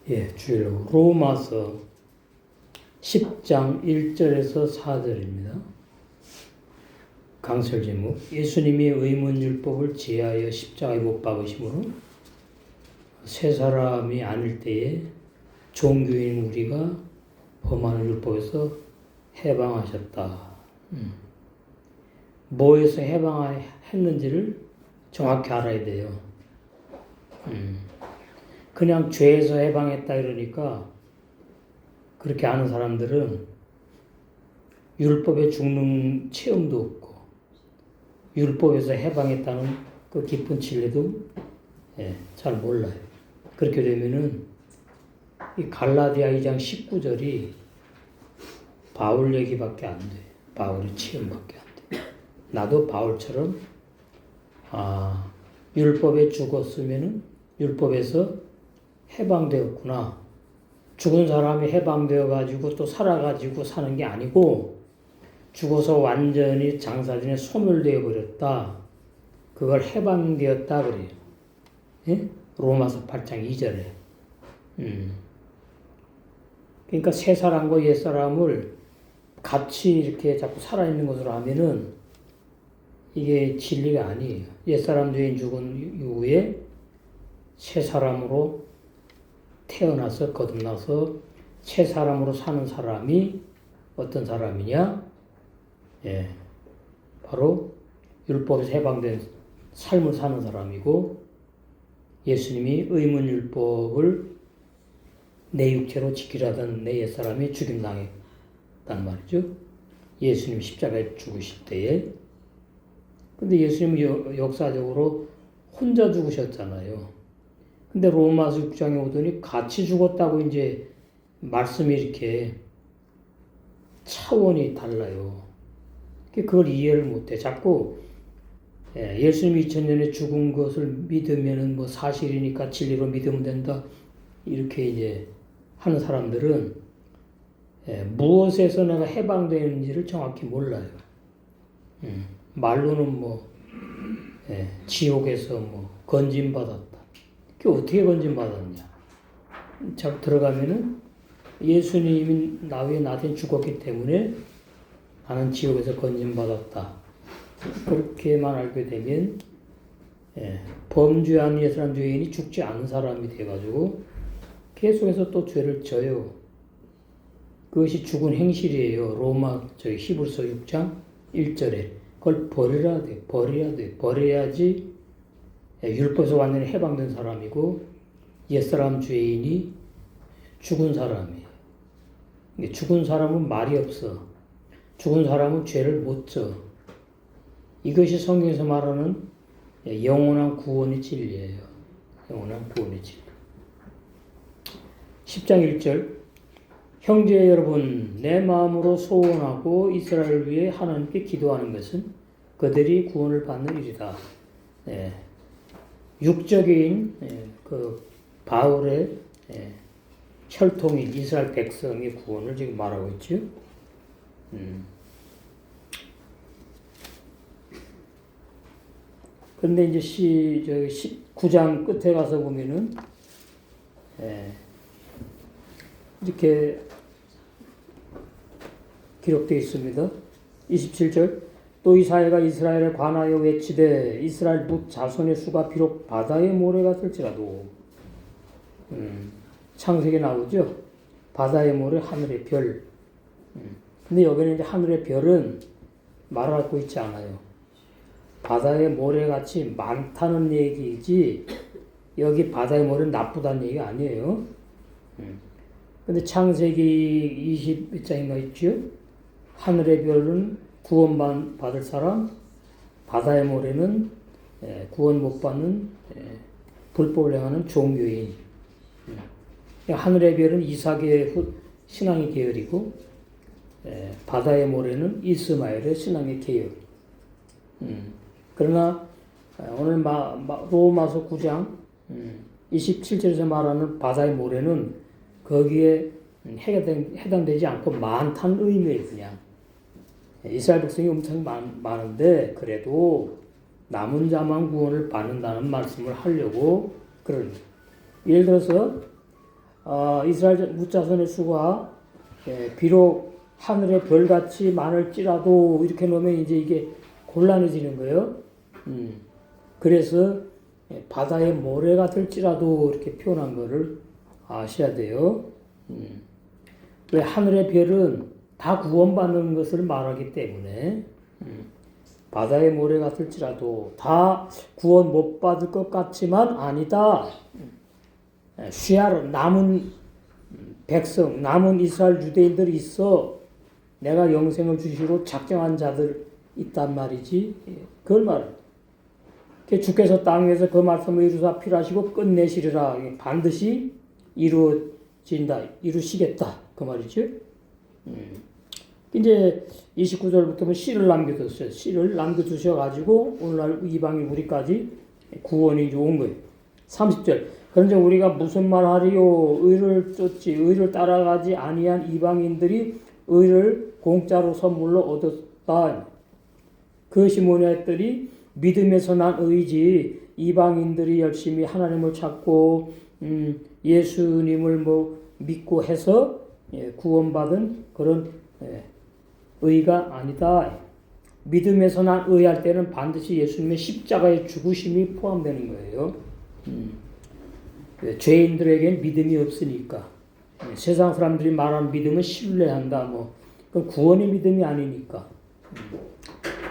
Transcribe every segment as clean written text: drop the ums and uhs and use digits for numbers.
주일로 로마서 10장 1절에서 4절입니다. 강설 제목: 예수님이 의문율법을 지하여 십자가에 못 박으심으로 새 사람이 아닐 때에 종교인 우리가 범하는 율법에서 해방하셨다. 뭐에서 해방했는지를 정확히 알아야 돼요. 그냥 죄에서 해방했다 이러니까 그렇게 아는 사람들은 율법에 죽는 체험도 없고 율법에서 해방했다는 그 깊은 진리도 잘 몰라요. 그렇게 되면은 이 갈라디아 2장 19절이 바울 얘기밖에 안 돼. 바울의 체험밖에 안 돼. 나도 바울처럼 율법에 죽었으면은 율법에서 해방되었구나. 죽은 사람이 해방되어 가지고 또 살아 가지고 사는 게 아니고 죽어서 완전히 장사진에 소멸되어 버렸다. 그걸 해방되었다 그래요. 예? 로마서 8장 2절에. 그러니까 새 사람과 옛 사람을 같이 이렇게 자꾸 살아있는 것으로 하면은 이게 진리가 아니에요. 옛 사람 죄인 죽은 이후에 새 사람으로 태어나서 거듭나서 새 사람으로 사는 사람이 어떤 사람이냐? 바로 율법에서 해방된 삶을 사는 사람이고, 예수님이 의문율법을 내 육체로 지키려던 내 옛사람이 죽임당했단 말이죠. 예수님 십자가에 죽으실 때에. 근데 예수님은 역사적으로 혼자 죽으셨잖아요. 근데 로마서 6장에 오더니 같이 죽었다고 이제 말씀이 이렇게 차원이 달라요. 그걸 이해를 못해. 자꾸 예수님이 2000년에 죽은 것을 믿으면은 뭐 사실이니까 진리로 믿으면 된다. 이렇게 이제 하는 사람들은 무엇에서 내가 해방되는지를 정확히 몰라요. 말로는 지옥에서 건진받았다. 그게 어떻게 건진받았냐? 자꾸 들어가면은 예수님이 나 위에 나 대신 죽었기 때문에 나는 지옥에서 건진받았다. 그렇게만 알게 되면 범죄한 예수란 죄인이 죽지 않은 사람이 돼가지고 계속해서 또 죄를 져요. 그것이 죽은 행실이에요. 히브리서 6장 1절에. 그걸 버려야 돼. 버려야지 율법에서 완전히 해방된 사람이고 옛사람 죄인이 죽은 사람이에요. 죽은 사람은 말이 없어. 죽은 사람은 죄를 못 져. 이것이 성경에서 말하는 영원한 구원의 진리예요. 영원한 구원의 진리. 10장 1절: 형제 여러분, 내 마음으로 소원하고 이스라엘을 위해 하나님께 기도하는 것은 그들이 구원을 받는 일이다. 육적인 그 바울의 혈통인 이스라엘 백성의 구원을 지금 말하고 있죠. 그런데 이제 19장 끝에 가서 보면은 이렇게 기록되어 있습니다. 27절: 또 이사야가 이스라엘에 관하여 외치되 이스라엘 뭇 자손의 수가 비록 바다의 모래 같을지라도. 창세기에 나오죠. 바다의 모래, 하늘의 별. 근데 여기는 이제 하늘의 별은 말하고 있지 않아요. 바다의 모래같이 많다는 얘기지 여기 바다의 모래는 나쁘다는 얘기가 아니에요. 근데 창세기 20장인가 있죠. 하늘의 별은 구원 받을 사람, 바다의 모래는 구원 못 받는 불법을 행하는 종교인. 하늘의 별은 이삭의 신앙의 계열이고 바다의 모래는 이스마엘의 신앙의 계열. 그러나 오늘 로마서 9장 27절에서 말하는 바다의 모래는 거기에 해당되지 않고 많다는 의미예요. 그냥 이스라엘 백성이 엄청 많은데 그래도 남은 자만 구원을 받는다는 말씀을 하려고 그런. 예를 들어서 이스라엘 무자손의 수가 비록 하늘의 별같이 많을지라도 이렇게 놓으면 이제 이게 곤란해지는 거예요. 그래서 바다의 모래가 될지라도 이렇게 표현한 거를 아셔야 돼요. 왜 하늘의 별은 다 구원받는 것을 말하기 때문에 바다의 모래가 될지라도 다 구원 못 받을 것 같지만 아니다. 쉬할 남은 백성, 남은 이스라엘 유대인들이 있어 내가 영생을 주시로 작정한 자들 있단 말이지. 그걸 말합니다. 주께서 땅에서 그 말씀을 이루사 필하시고 끝내시리라. 반드시 이루어진다. 이루시겠다. 그 말이죠. 이제 29절부터는 씨를 남겨뒀어요. 씨를 남겨두셔가지고 오늘날 이방인 우리까지 구원이 온 거예요. 30절. 그런데 우리가 무슨 말 하리요? 의를 쫓지 의를 따라가지 아니한 이방인들이 의를 공짜로 선물로 얻었다. 그것이 뭐냐 했더니 믿음에서 난 의지. 이방인들이 열심히 하나님을 찾고 예수님을 믿고 해서 구원받은 그런 의가 아니다. 믿음에서 난 의할 때는 반드시 예수님의 십자가의 죽으심이 포함되는 거예요. 죄인들에게는 믿음이 없으니까. 세상 사람들이 말하는 믿음은 신뢰한다. 그건 구원의 믿음이 아니니까.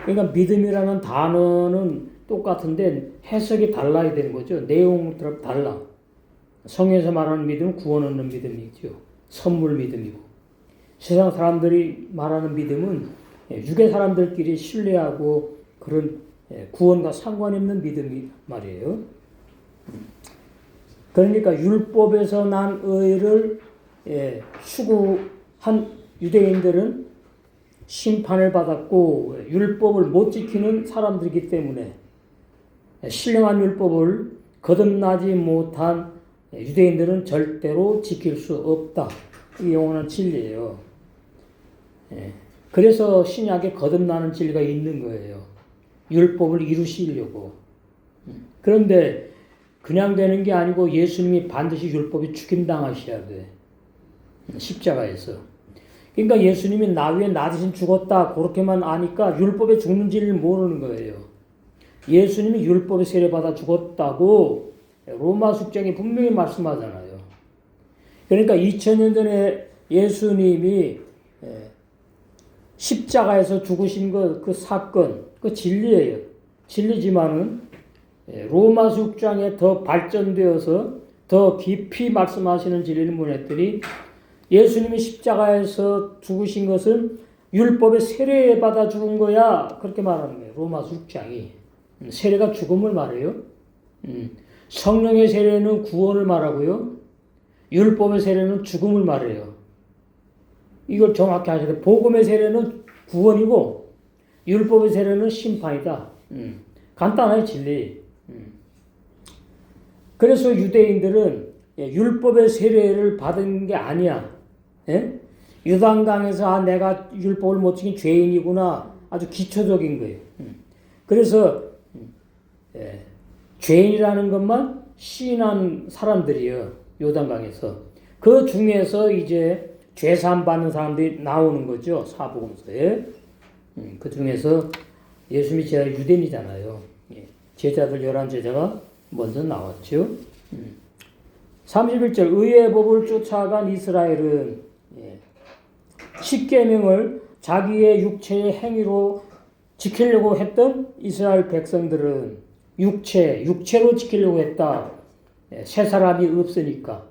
그러니까 믿음이라는 단어는 똑같은데 해석이 달라야 되는 거죠. 내용이 달라. 성경에서 말하는 믿음은 구원 얻는 믿음이죠. 선물 믿음이고. 세상 사람들이 말하는 믿음은 유괴 사람들끼리 신뢰하고 그런 구원과 상관없는 믿음이 말이에요. 그러니까 율법에서 난 의를 추구한 유대인들은 심판을 받았고 율법을 못 지키는 사람들이기 때문에 신령한 율법을 거듭나지 못한 유대인들은 절대로 지킬 수 없다. 이게 영원한 진리예요. 그래서 신약에 거듭나는 진리가 있는 거예요. 율법을 이루시려고. 그런데 그냥 되는 게 아니고 예수님이 반드시 율법이 죽임당하셔야 돼. 십자가에서. 그러니까 예수님이 나 위에 나 대신 죽었다. 그렇게만 아니까 율법에 죽는 진리를 모르는 거예요. 예수님이 율법에 세례받아 죽었다고 로마 숙장이 분명히 말씀하잖아요. 그러니까 2000년 전에 예수님이 십자가에서 죽으신 그 사건, 그 진리예요. 진리지만은 로마 숙장에 더 발전되어서 더 깊이 말씀하시는 진리를 문했더니 예수님이 십자가에서 죽으신 것은 율법의 세례받아 죽은 거야. 그렇게 말하는 거예요. 로마 숙장이. 세례가 죽음을 말해요. 성령의 세례는 구원을 말하고요. 율법의 세례는 죽음을 말해요. 이걸 정확히 하셔야 돼요. 복음의 세례는 구원이고 율법의 세례는 심판이다. 간단하게 진리. 그래서 유대인들은 율법의 세례를 받은 게 아니야. 유단강에서 내가 율법을 못 지킨 죄인이구나. 아주 기초적인 거예요. 그래서 죄인이라는 것만 시인한 사람들이에요. 요단강에서. 그 중에서 이제 죄사함 받는 사람들이 나오는 거죠. 사복음서에. 그 중에서 예수님이 제자 유대인이잖아요. 제자들 11제자가 먼저 나왔죠. 31절 의의 법을 쫓아간 이스라엘은 십계명을 자기의 육체의 행위로 지키려고 했던 이스라엘 백성들은 육체로 지키려고 했다. 새 사람이 없으니까.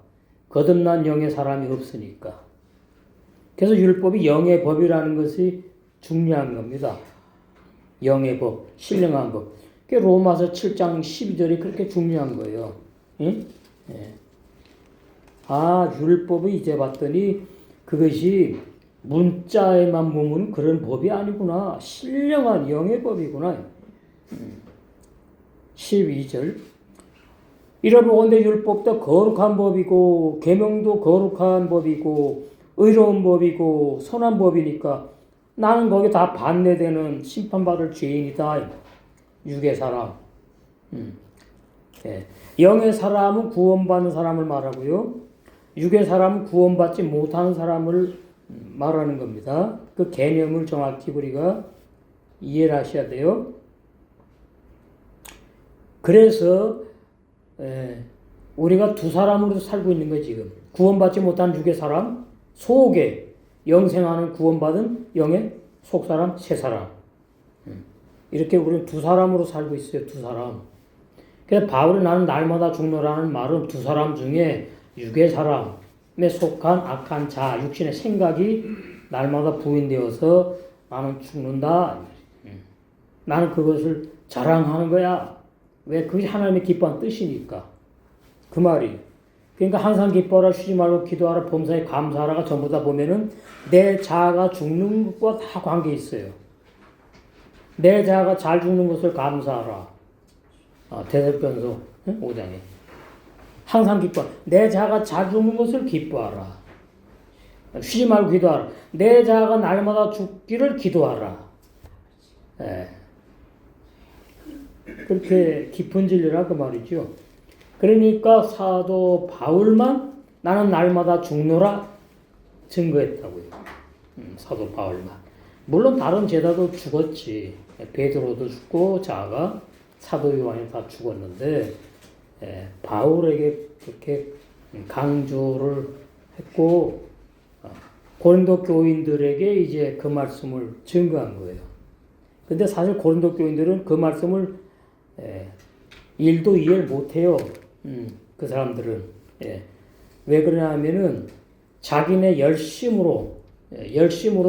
거듭난 영의 사람이 없으니까. 그래서 율법이 영의 법이라는 것이 중요한 겁니다. 영의 법, 신령한 법. 로마서 7장 12절이 그렇게 중요한 거예요. 율법을 이제 봤더니 그것이 문자에만 보면 그런 법이 아니구나. 신령한 영의 법이구나. 12절 이러보건대 율법도 거룩한 법이고 계명도 거룩한 법이고 의로운 법이고 선한 법이니까 나는 거기 다 반대되는 심판받을 죄인이다. 육의 사람. 영의 사람은 구원받는 사람을 말하고요. 육의 사람은 구원받지 못하는 사람을 말하는 겁니다. 그 개념을 정확히 우리가 이해를 하셔야 돼요. 그래서 우리가 두 사람으로 살고 있는 거예요. 지금 구원받지 못한 육의 사람, 속에 영생하는 구원받은 영의 속사람, 새사람. 이렇게 우리는 두 사람으로 살고 있어요. 두 사람. 그래서 바울이 나는 날마다 죽노라는 말은 두 사람 중에 육의 사람에 속한 악한 자, 육신의 생각이 날마다 부인되어서 나는 죽는다. 나는 그것을 자랑하는 거야. 왜? 그게 하나님의 기뻐하는 뜻이니까. 그 말이. 그러니까 항상 기뻐하라, 쉬지 말고 기도하라, 범사에 감사하라가 전부 다 보면은 내 자아가 죽는 것과 다 관계 있어요. 내 자아가 잘 죽는 것을 감사하라. 대설변소 5장에. 항상 기뻐. 내 자아가 잘 죽는 것을 기뻐하라. 쉬지 말고 기도하라. 내 자아가 날마다 죽기를 기도하라. 그렇게 깊은 진리라 그 말이죠. 그러니까 사도 바울만 나는 날마다 죽노라 증거했다고요. 사도 바울만. 물론 다른 제자도 죽었지. 베드로도 죽고 자가 사도 요한이 다 죽었는데 바울에게 그렇게 강조를 했고 고린도 교인들에게 이제 그 말씀을 증거한 거예요. 근데 사실 고린도 교인들은 그 말씀을 일도 이해를 못해요. 그 사람들은. 왜 그러냐면은 자기네 열심으로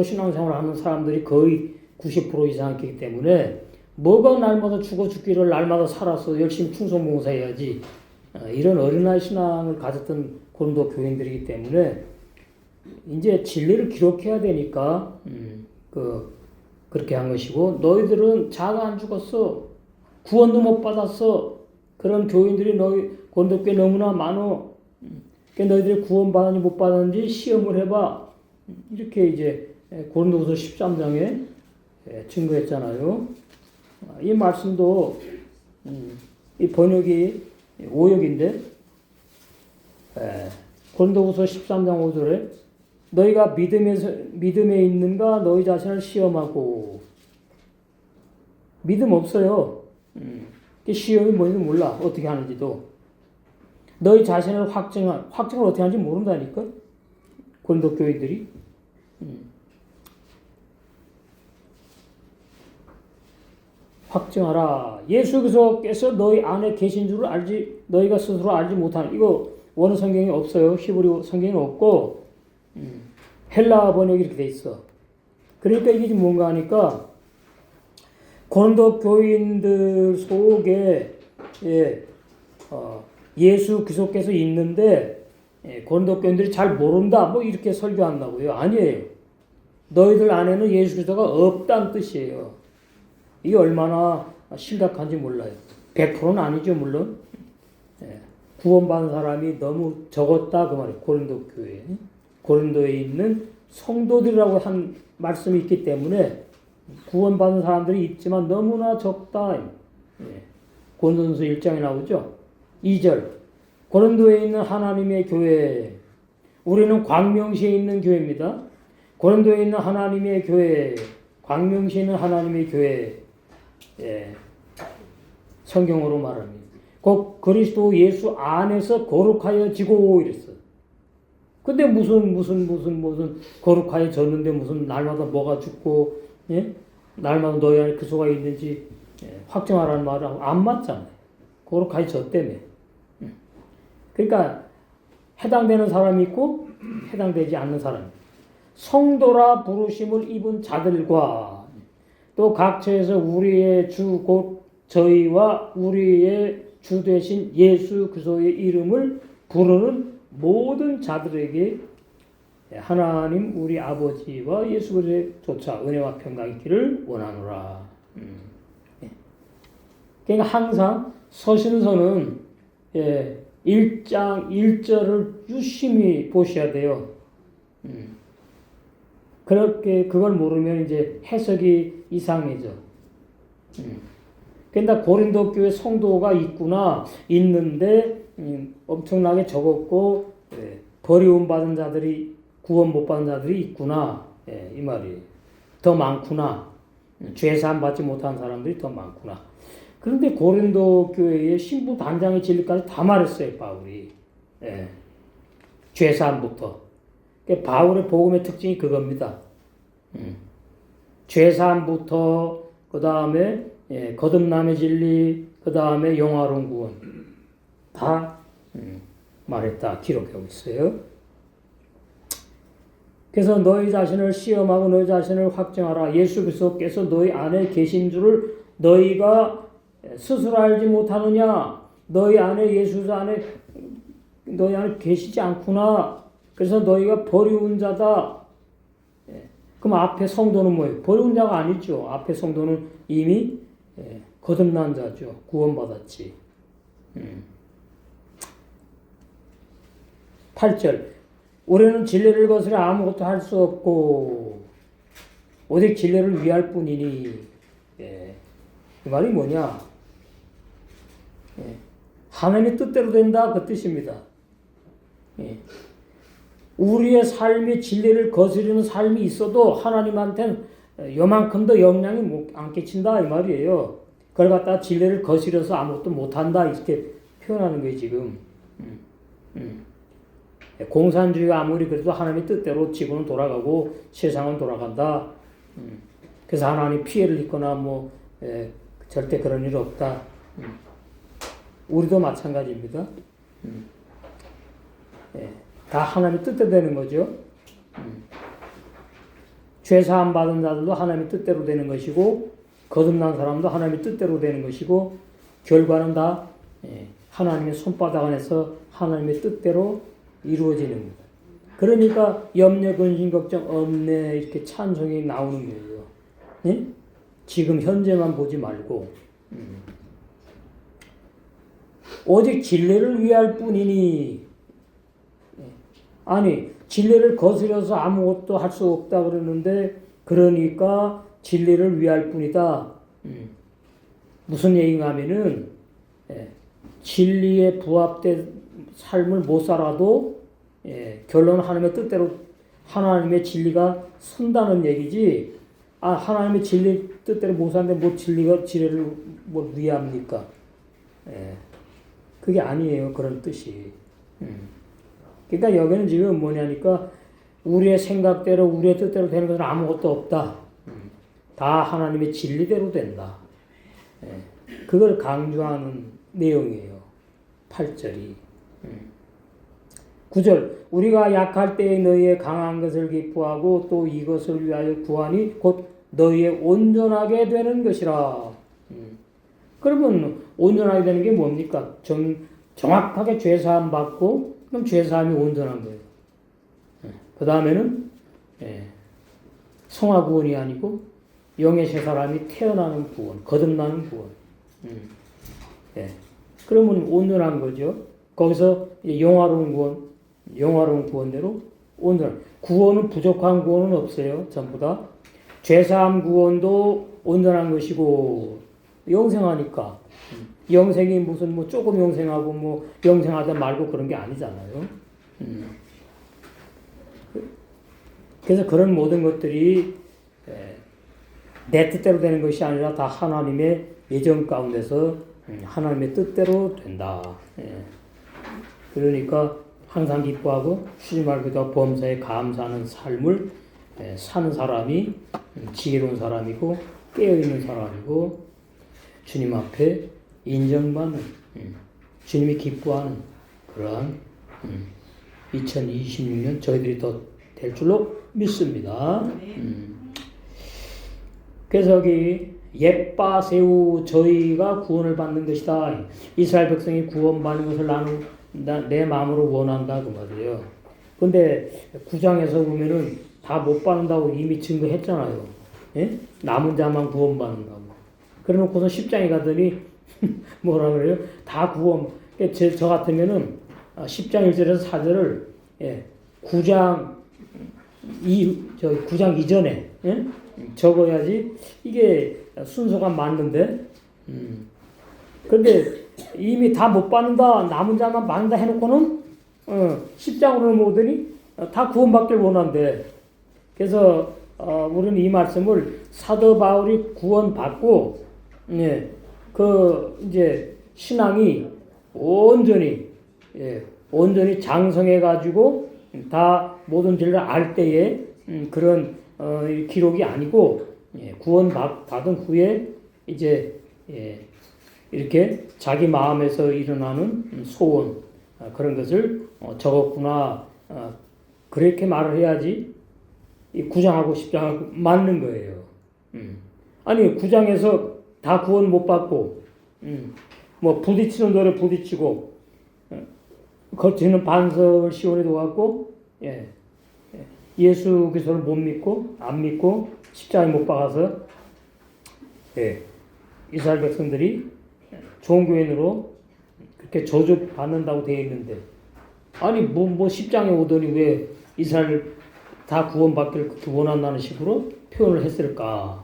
신앙생활을 하는 사람들이 거의 90% 이상 있기 때문에 뭐가 날마다 죽기를 날마다 살아서 열심히 충성봉사해야지. 이런 어린아이 신앙을 가졌던 고린도 교인들이기 때문에 이제 진리를 기록해야 되니까 그렇게 한 것이고 너희들은 자가 안 죽었어. 구원도 못 받았어. 그런 교인들이 너희 고린도교에 너무나 많어. 그러니까 너희들이 구원 받았는지 못 받았는지 시험을 해봐. 이렇게 이제 고린도후서 13장에 증거했잖아요. 이 말씀도 이 번역이 오역인데 고린도후서 13장 5절에 너희가 믿음에 있는가 너희 자신을 시험하고 믿음 없어요. 시험이 뭔지 몰라. 어떻게 하는지도. 너희 자신을 확증을 어떻게 하는지 모른다니까. 고린도 교회들이. 확증하라. 예수 그리스도께서 너희 안에 계신 줄을 너희가 스스로 알지 못하는. 이거 원어 성경이 없어요. 히브리 성경이 없고 헬라 번역이 이렇게 돼 있어. 그러니까 이게 지금 뭔가 하니까 고린도 교인들 속에 예수 그리스도께서 있는데 고린도 교인들이 잘 모른다. 뭐 이렇게 설교한다고요. 아니에요. 너희들 안에는 예수 그리스도가 없다는 뜻이에요. 이게 얼마나 심각한지 몰라요. 100%는 아니죠, 물론. 구원받은 사람이 너무 적었다 그 말이에요. 고린도 교회. 고린도에 있는 성도들이라고 한 말씀이 있기 때문에 구원받은 사람들이 있지만 너무나 적다. 고린도전서 1장에 나오죠. 2절. 고린도에 있는 하나님의 교회. 우리는 광명시에 있는 교회입니다. 고린도에 있는 하나님의 교회. 광명시에 있는 하나님의 교회. 성경으로 말합니다. 곧 그리스도 예수 안에서 거룩하여지고 이랬어. 근데 무슨 거룩하여졌는데 무슨 날마다 뭐가 죽고 날마다 너희 안에 그리스도가 있는지 확정하라는 말은 안 맞잖아요. 거룩하여졌다며. 그러니까 해당되는 사람이 있고 해당되지 않는 사람이 있고 성도라 부르심을 입은 자들과 또 각처에서 우리의 주 곧 저희와 우리의 주 되신 예수 그리스도의 이름을 부르는 모든 자들에게 하나님 우리 아버지와 예수 그리스도조차 은혜와 평강이 있기를 원하노라. 그러니까 항상 서신서는 1장 1절을 유심히 보셔야 돼요. 그렇게 그걸 모르면 이제 해석이 이상해져. 그러니까 고린도 교회 성도가 있는데 엄청나게 적었고 버리움 받은 자들이 구원 못 받은 자들이 있구나. 예, 이 말이 더 많구나. 죄사함 받지 못한 사람들이 더 많구나. 그런데 고린도 교회의 신부 단장의 진리까지 다 말했어요, 바울이. 예. 죄사함부터. 그러니까 바울의 복음의 특징이 그겁니다. 죄사함부터 그 다음에 거듭남의 진리, 그 다음에 영화로운 구원 다 말했다 기록하고 있어요. 그래서 너희 자신을 시험하고 너희 자신을 확증하라. 예수 그리스도께서 너희 안에 계신 줄을 너희가 스스로 알지 못하느냐? 너희 안에 예수 안에 너희 안에 계시지 않구나. 그래서 너희가 버리운 자다. 그럼 앞에 성도는 뭐예요? 버리운 자가 아니죠. 앞에 성도는 이미 거듭난 자죠. 구원받았지. 8절 우리는 진리를 거스려 아무것도 할 수 없고 오직 진리를 위할 뿐이니. 이 말이 뭐냐? 하나님의 뜻대로 된다 그 뜻입니다. 우리의 삶이 진리를 거스르는 삶이 있어도 하나님한테는 요만큼 더 영향이 안 끼친다 이 말이에요. 그걸 갖다 진리를 거스려서 아무것도 못한다 이렇게 표현하는 거예요 지금. 공산주의가 아무리 그래도 하나님의 뜻대로 지구는 돌아가고 세상은 돌아간다. 그래서 하나님 피해를 입거나 절대 그런 일 없다. 우리도 마찬가지입니다. 다 하나님의 뜻대로 되는 거죠. 죄사함 받은 자들도 하나님의 뜻대로 되는 것이고 거듭난 사람도 하나님의 뜻대로 되는 것이고 결과는 다 하나님의 손바닥 안에서 하나님의 뜻대로 이루어지는 겁니다. 그러니까 염려, 근심, 걱정 없네 이렇게 찬송이 나오는 거예요. 네? 지금 현재만 보지 말고 오직 진리를 위할 뿐이니. 아니 진리를 거스려서 아무것도 할 수 없다 그러는데 그러니까 진리를 위할 뿐이다. 무슨 얘기인가 하면은 진리에 부합된 삶을 못 살아도 결론은 하나님의 뜻대로 하나님의 진리가 선다는 얘기지. 하나님의 진리 뜻대로 못 사는데 뭐 진리를 뭘 위합니까? 그게 아니에요. 그런 뜻이. 그러니까 여기는 지금 뭐냐니까 우리의 생각대로 우리의 뜻대로 되는 것은 아무것도 없다. 다 하나님의 진리대로 된다. 그걸 강조하는 내용이에요. 8절이. 9절 우리가 약할 때에 너희의 강한 것을 기뻐하고 또 이것을 위하여 구하니 곧 너희의 온전하게 되는 것이라. 그러면 온전하게 되는 게 뭡니까? 정확하게 죄사함 받고 그럼 죄사함이 온전한 거예요. 그 다음에는 성화구원이 아니고 영의 새 사람이 태어나는 구원, 거듭나는 구원. 그러면 온전한 거죠. 거기서 영화로운 구원대로 온전. 구원은 부족한 구원은 없어요. 전부 다. 죄사함 구원도 온전한 것이고 영생하니까. 영생이 무슨 조금 영생하고 영생하다 말고 그런 게 아니잖아요. 그래서 그런 모든 것들이 내 뜻대로 되는 것이 아니라 다 하나님의 예정 가운데서 하나님의 뜻대로 된다. 그러니까 항상 기뻐하고 쉬지 말고 범사에 감사하는 삶을 사는 사람이 지혜로운 사람이고 깨어있는 사람이고 주님 앞에 인정받는 주님이 기뻐하는 그러한 2026년 저희들이 더 될 줄로 믿습니다. 그래서 여기 옛바새우 저희가 구원을 받는 것이다. 이스라엘 백성이 구원받는 것을 나는 내 마음으로 원한다 그 말이에요. 근데 9장에서 보면은 다 못 받는다고 이미 증거했잖아요. 남은 자만 구원받는다고. 그래놓고서 10장에 가더니 뭐라 그래요? 다 구원. 저 같으면은 10장 1절에서 4절을 9장 이전에 적어야지 이게 순서가 맞는데. 그런데 이미 다 못 받는다, 남은 자만 받는다 해놓고는 십장으로는 모으더니 다 구원받길 원한대. 그래서 우리는 이 말씀을 사도 바울이 구원받고 예, 그 이제 신앙이 온전히 장성해 가지고 다 모든 진리를 알 때에 그런 기록이 아니고 구원받은 후에 이제 이렇게 자기 마음에서 일어나는 소원 그런 것을 적었구나. 그렇게 말을 해야지 이 9장하고 10장하고 맞는 거예요. 아니 9장에서 다 구원 못 받고 뭐 부딪히는 돌에 부딪히고 거치는 반석을 시온에 놓았고 예수 그리스도를 못 믿고 안 믿고 십자가에 못 박아서 이스라엘 백성들이 종교인으로 그렇게 저주받는다고 되어 있는데 아니 뭐 십장에 오더니 왜 이스라엘 다 구원받기를 그렇게 원한다는 식으로 표현을 했을까?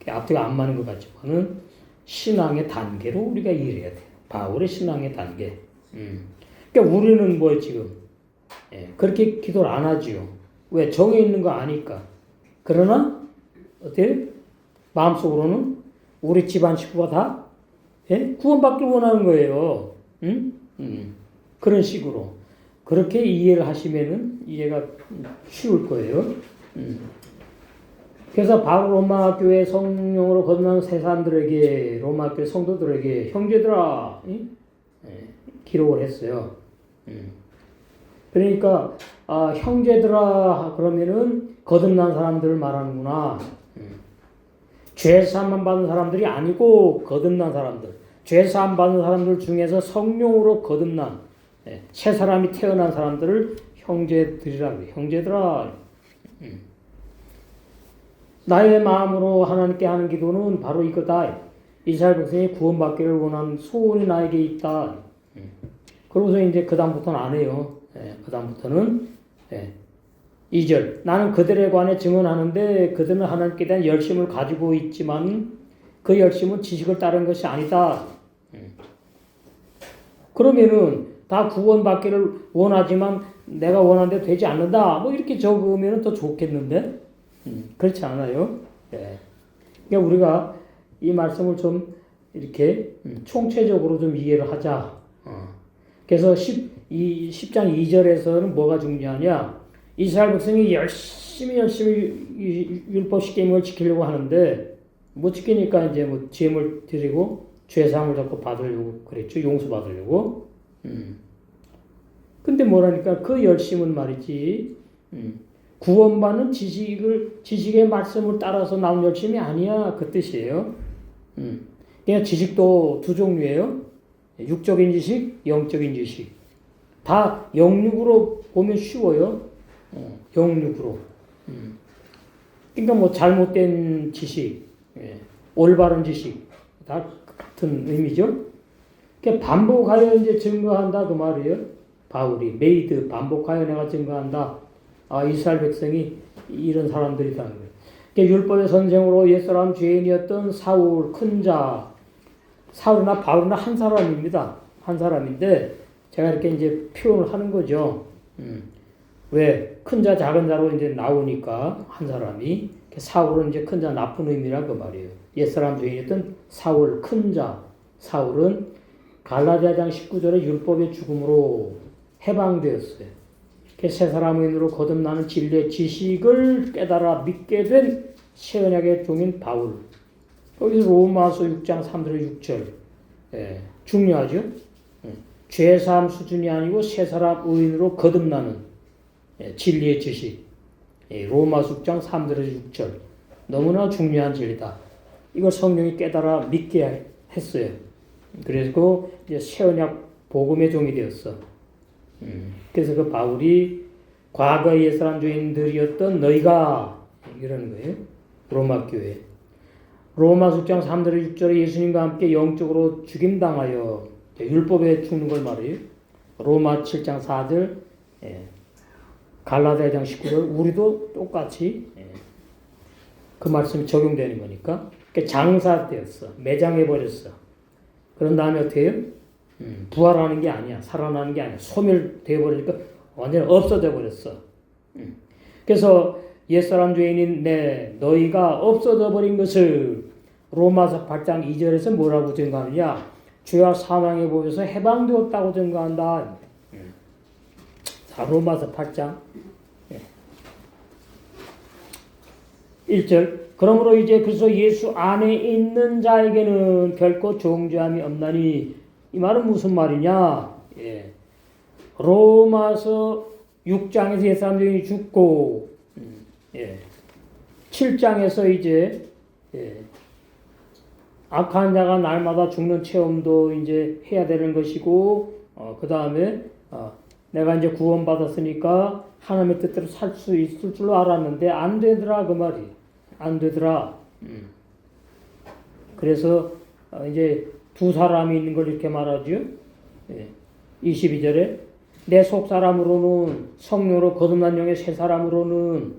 앞뒤가 안 맞는 것 같지만은 신앙의 단계로 우리가 이해해야 돼요. 바울의 신앙의 단계. 그러니까 우리는 뭐 지금 그렇게 기도를 안 하지요. 왜? 정해 있는 거 아니까. 그러나 어때요? 마음속으로는 우리 집안 식구가 다 구원받길 원하는 거예요. 그런 식으로. 그렇게 이해를 하시면은 이해가 쉬울 거예요. 그래서 바로 로마 교회 성령으로 거듭난 새 사람들에게 로마 교회 성도들에게 형제들아 기록을 했어요. 그러니까 형제들아 그러면은 거듭난 사람들을 말하는구나. 죄 사함만 받은 사람들이 아니고 거듭난 사람들. 죄 사함 받은 사람들 중에서 성령으로 거듭난 새 사람이 태어난 사람들을 형제들이라고 해요. 형제들아. 나의 마음으로 하나님께 하는 기도는 바로 이거다. 이스라엘 백성이 구원받기를 원하는 소원이 나에게 있다. 그러고서 이제 그 다음부터는 안 해요. 그 다음부터는 2절. 나는 그들에 관해 증언하는데 그들은 하나님께 대한 열심을 가지고 있지만 그 열심은 지식을 따른 것이 아니다. 그러면은 다 구원받기를 원하지만 내가 원하는 대로 되지 않는다. 뭐 이렇게 적으면 더 좋겠는데 그렇지 않아요. 그러니까 우리가 이 말씀을 좀 이렇게 총체적으로 좀 이해를 하자. 그래서 10장 2절에서는 뭐가 중요하냐? 이스라엘 백성이 열심히 율법 계명을 지키려고 하는데 못 지키니까 이제 뭐 제물 드리고 죄사함을 자꾸 받으려고 그랬죠. 용서 받으려고. 근데 뭐라니까 그 열심은 말이지. 구원받는 지식의 말씀을 따라서 나온 열심이 아니야. 그 뜻이에요. 그냥 지식도 두 종류예요. 육적인 지식, 영적인 지식. 다 영육으로 보면 쉬워요. 영육으로. 그러니까 뭐 잘못된 지식, 올바른 지식 다 같은 의미죠. 그러니까 반복하여 이제 증거한다 그 말이에요. 바울이 메이드 반복하여 내가 증거한다. 이스라엘 백성이 이런 사람들이다. 그러니까 율법의 선생으로 옛사람 죄인이었던 사울 큰 자. 사울이나 바울이나 한 사람입니다. 한 사람인데 제가 이렇게 이제 표현을 하는 거죠. 왜? 큰 자, 작은 자로 이제 나오니까 한 사람이 사울은 이제 큰 자 나쁜 의미라 그 말이에요. 옛사람 죄인이었던 사울 큰 자. 사울은 갈라디아장 19절의 율법의 죽음으로 해방되었어요. 새 사람으로 거듭나는 진리의 지식을 깨달아 믿게 된 새언약의 종인 바울. 여기서 로마서 6장 3절의 6절. 중요하죠. 죄사함 수준이 아니고 새 사람 의인으로 거듭나는 진리의 지식. 로마서 6장 3절의 6절. 너무나 중요한 진리다. 이걸 성령이 깨달아 믿게 했어요. 그래서 이제 새언약 복음의 종이 되었어. 그래서 그 바울이 과거의 옛사람 죄인들이었던 너희가 이러는 거예요. 로마 교회. 로마 6장 3절의 6절에 예수님과 함께 영적으로 죽임당하여 율법에 죽는 걸 말해요. 로마 7장 4절, 갈라디아장 19절 우리도 똑같이 그 말씀이 적용되는 거니까 장사되었어. 매장해버렸어. 그런 다음에 어떻게 해요? 부활하는 게 아니야. 살아나는 게 아니야. 소멸되어 버리니까 완전히 없어져 버렸어. 그래서 옛사람 죄인인 너희가 없어져 버린 것을 로마서 8장 2절에서 뭐라고 증거하느냐? 죄와 사망의 법에서 해방되었다고 증거한다. 자, 로마서 8장 1절. 그러므로 이제 그래서 예수 안에 있는 자에게는 결코 정죄함이 없나니, 이 말은 무슨 말이냐? 로마서 6장에서 옛사람 죄인이 죽고 7장에서 이제 악한 자가 날마다 죽는 체험도 이제 해야 되는 것이고, 그 다음에 내가 이제 구원받았으니까 하나님의 뜻대로 살 수 있을 줄로 알았는데 안 되더라, 그 말이. 안 되더라. 그래서 이제 두 사람이 있는 걸 이렇게 말하죠. 22절에 내 속사람으로는 성령으로 거듭난 영의 새 사람으로는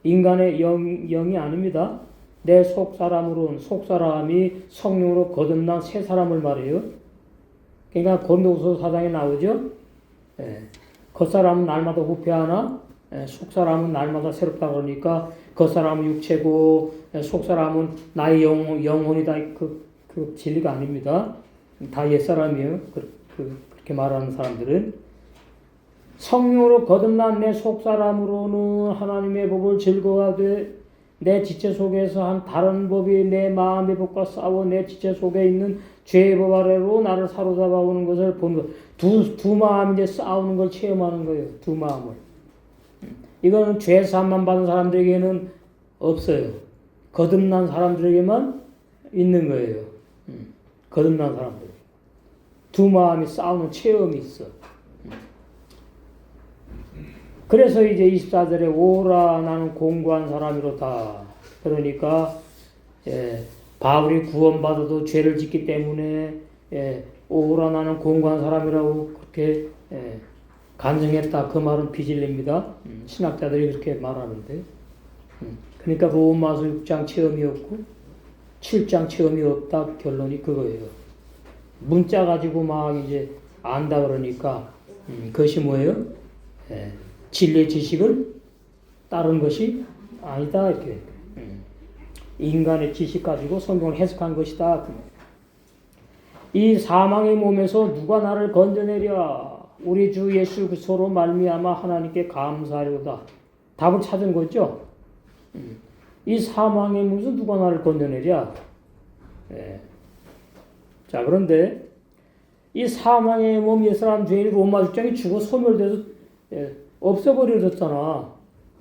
인간의 영이 아닙니다. 내 속사람으로는 속사람이 성령으로 거듭난 새 사람을 말해요. 그러니까 고린도후서 4장에 나오죠. 겉사람은 날마다 후패하나 속사람은 날마다 새롭다 그러니까 겉사람은 육체고 속사람은 나의 영혼이다. 그 진리가 아닙니다. 다 옛사람이에요. 그렇게 말하는 사람들은. 성령으로 거듭난 내 속사람으로는 하나님의 법을 즐거워하되 내 지체 속에서 한 다른 법이 내 마음의 법과 싸워 내 지체 속에 있는 죄의 법 아래로 나를 사로잡아 오는 것을 본 것. 두 마음이 이제 싸우는 걸 체험하는 거예요. 두 마음을. 이거는 죄 사함만 받은 사람들에게는 없어요. 거듭난 사람들에게만 있는 거예요. 거듭난 사람들. 두 마음이 싸우는 체험이 있어. 그래서 이제 24절에 오라 나는 공고한 사람이로다. 그러니까 바울이 구원받아도 죄를 짓기 때문에 오라 나는 공고한 사람이라고 그렇게 간증했다. 그 말은 비질립니다. 신학자들이 그렇게 말하는데. 그러니까 로마서 6장 체험이 없고 7장 체험이 없다. 결론이 그거예요. 문자 가지고 막 이제 안다 그러니까 그것이 뭐예요? 진리의 지식을 따른 것이 아니다. 이렇게 인간의 지식 가지고 성경을 해석한 것이다. 이 사망의 몸에서 누가 나를 건져내랴? 우리 주 예수 그리스도로 말미암아 하나님께 감사하리로다. 답을 찾은 거죠. 이 사망의 몸에서 누가 나를 건져내랴? 자, 그런데 이 사망의 몸 옛사람 죄인이 로마 육장이 죽어 소멸돼서 없어버려졌잖아.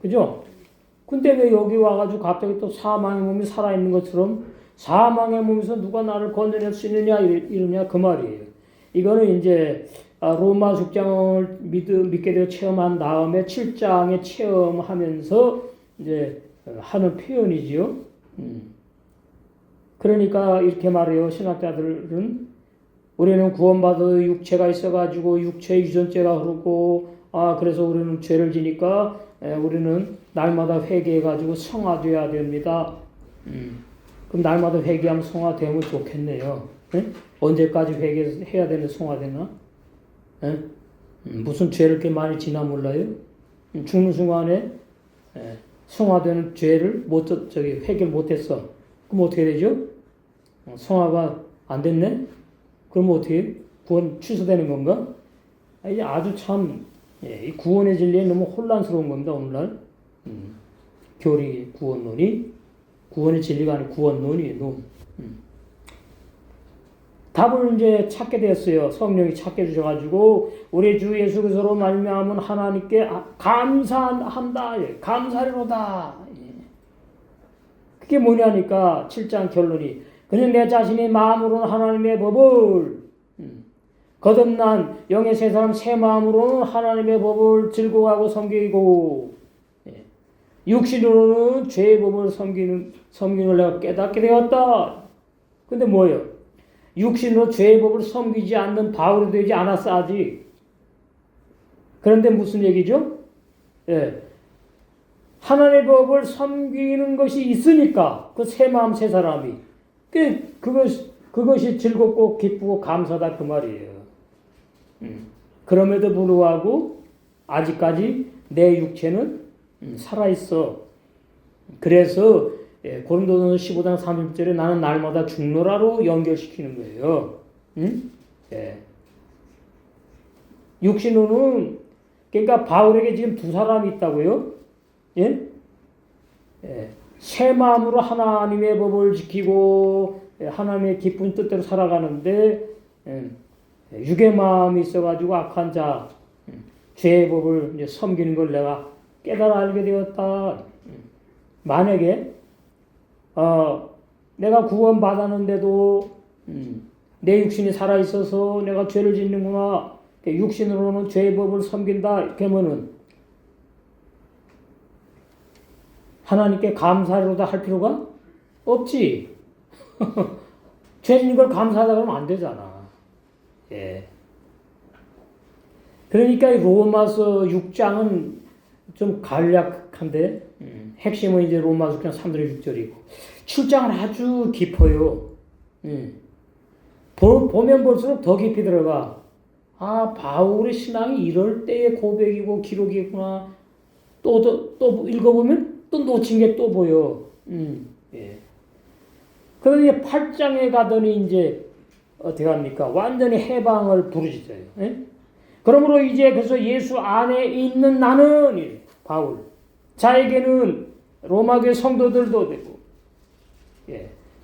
그죠? 근데 왜 여기 와가지고 갑자기 또 사망의 몸이 살아있는 것처럼 사망의 몸에서 누가 나를 건져낼 수 있느냐 이러냐 그 말이에요. 이거는 이제 로마 6장을 믿게 되어 체험한 다음에 7장에 체험하면서 이제 하는 표현이지요. 그러니까 이렇게 말해요. 신학자들은 우리는 구원받아 육체가 있어가지고 육체의 유전죄가 흐르고 그래서 우리는 죄를 지니까 우리는 날마다 회개해가지고 성화돼야 됩니다. 그럼 날마다 회개하면 성화되면 좋겠네요. 언제까지 회개해야 되는 성화되나? 무슨 죄를 이렇게 많이 지나 몰라요? 죽는 순간에 성화되는 죄를 회개를 못했어. 그럼 어떻게 되죠? 성화가 안 됐네? 그럼 어떻게 구원 취소되는 건가? 이게 아주 참 이 구원의 진리에 너무 혼란스러운 겁니다. 오늘날 교리 구원론이 구원의 진리가 아니고 구원론이에요. 답을 이제 찾게 됐어요. 성령이 찾게 주셔가지고 우리 주 예수 그리스도로 말미암은 하나님께 감사한다. 감사리로다. 그게 뭐냐니까 7장 결론이 그는 내 자신이 마음으로는 하나님의 법을 거듭난 영의 새 사람 새 마음으로는 하나님의 법을 즐거워하고 섬기고 육신으로는 죄의 법을 섬기는 걸 내가 깨닫게 되었다. 근데 뭐예요? 육신으로 죄의 법을 섬기지 않는 바울이 되지 않았어 아직. 그런데 무슨 얘기죠? 하나님의 법을 섬기는 것이 있으니까 그 새 마음 새 사람이 그거 그것이 즐겁고 기쁘고 감사다 그 말이에요. 그럼에도 불구하고 아직까지 내 육체는 살아있어. 그래서 고린도전서 15장 30절에 나는 날마다 죽노라로 연결시키는 거예요. 응? 예. 육신으로는 그러니까 바울에게 지금 두 사람이 있다고요. 예? 예. 새 마음으로 하나님의 법을 지키고 하나님의 기쁜 뜻대로 살아가는데 육의 마음이 있어가지고 악한 자 죄의 법을 이제 섬기는 걸 내가 깨달아 알게 되었다. 만약에 내가 구원 받았는데도 내 육신이 살아 있어서 내가 죄를 짓는구나. 육신으로는 죄의 법을 섬긴다. 그러면은 하나님께 감사로다 할 필요가 없지. 죄 짓는 걸 감사하다 그러면 안 되잖아. 예. 그러니까 로마서 6장은 좀 간략한데 핵심은 이제 로마서 6장 3절에 6절이고 7장은 아주 깊어요. 보면 볼수록 더 깊이 들어가. 아, 바울의 신앙이 이럴 때의 고백이고 기록이구나. 또 읽어보면 또 놓친 게 또 보여. 예. 그러니 8장에 가더니 이제 어떻게 합니까? 완전히 해방을 부르짖어요. 예? 그러므로 이제 그래서 예수 안에 있는 나는 바울 자에게는 로마교회 성도들도 되고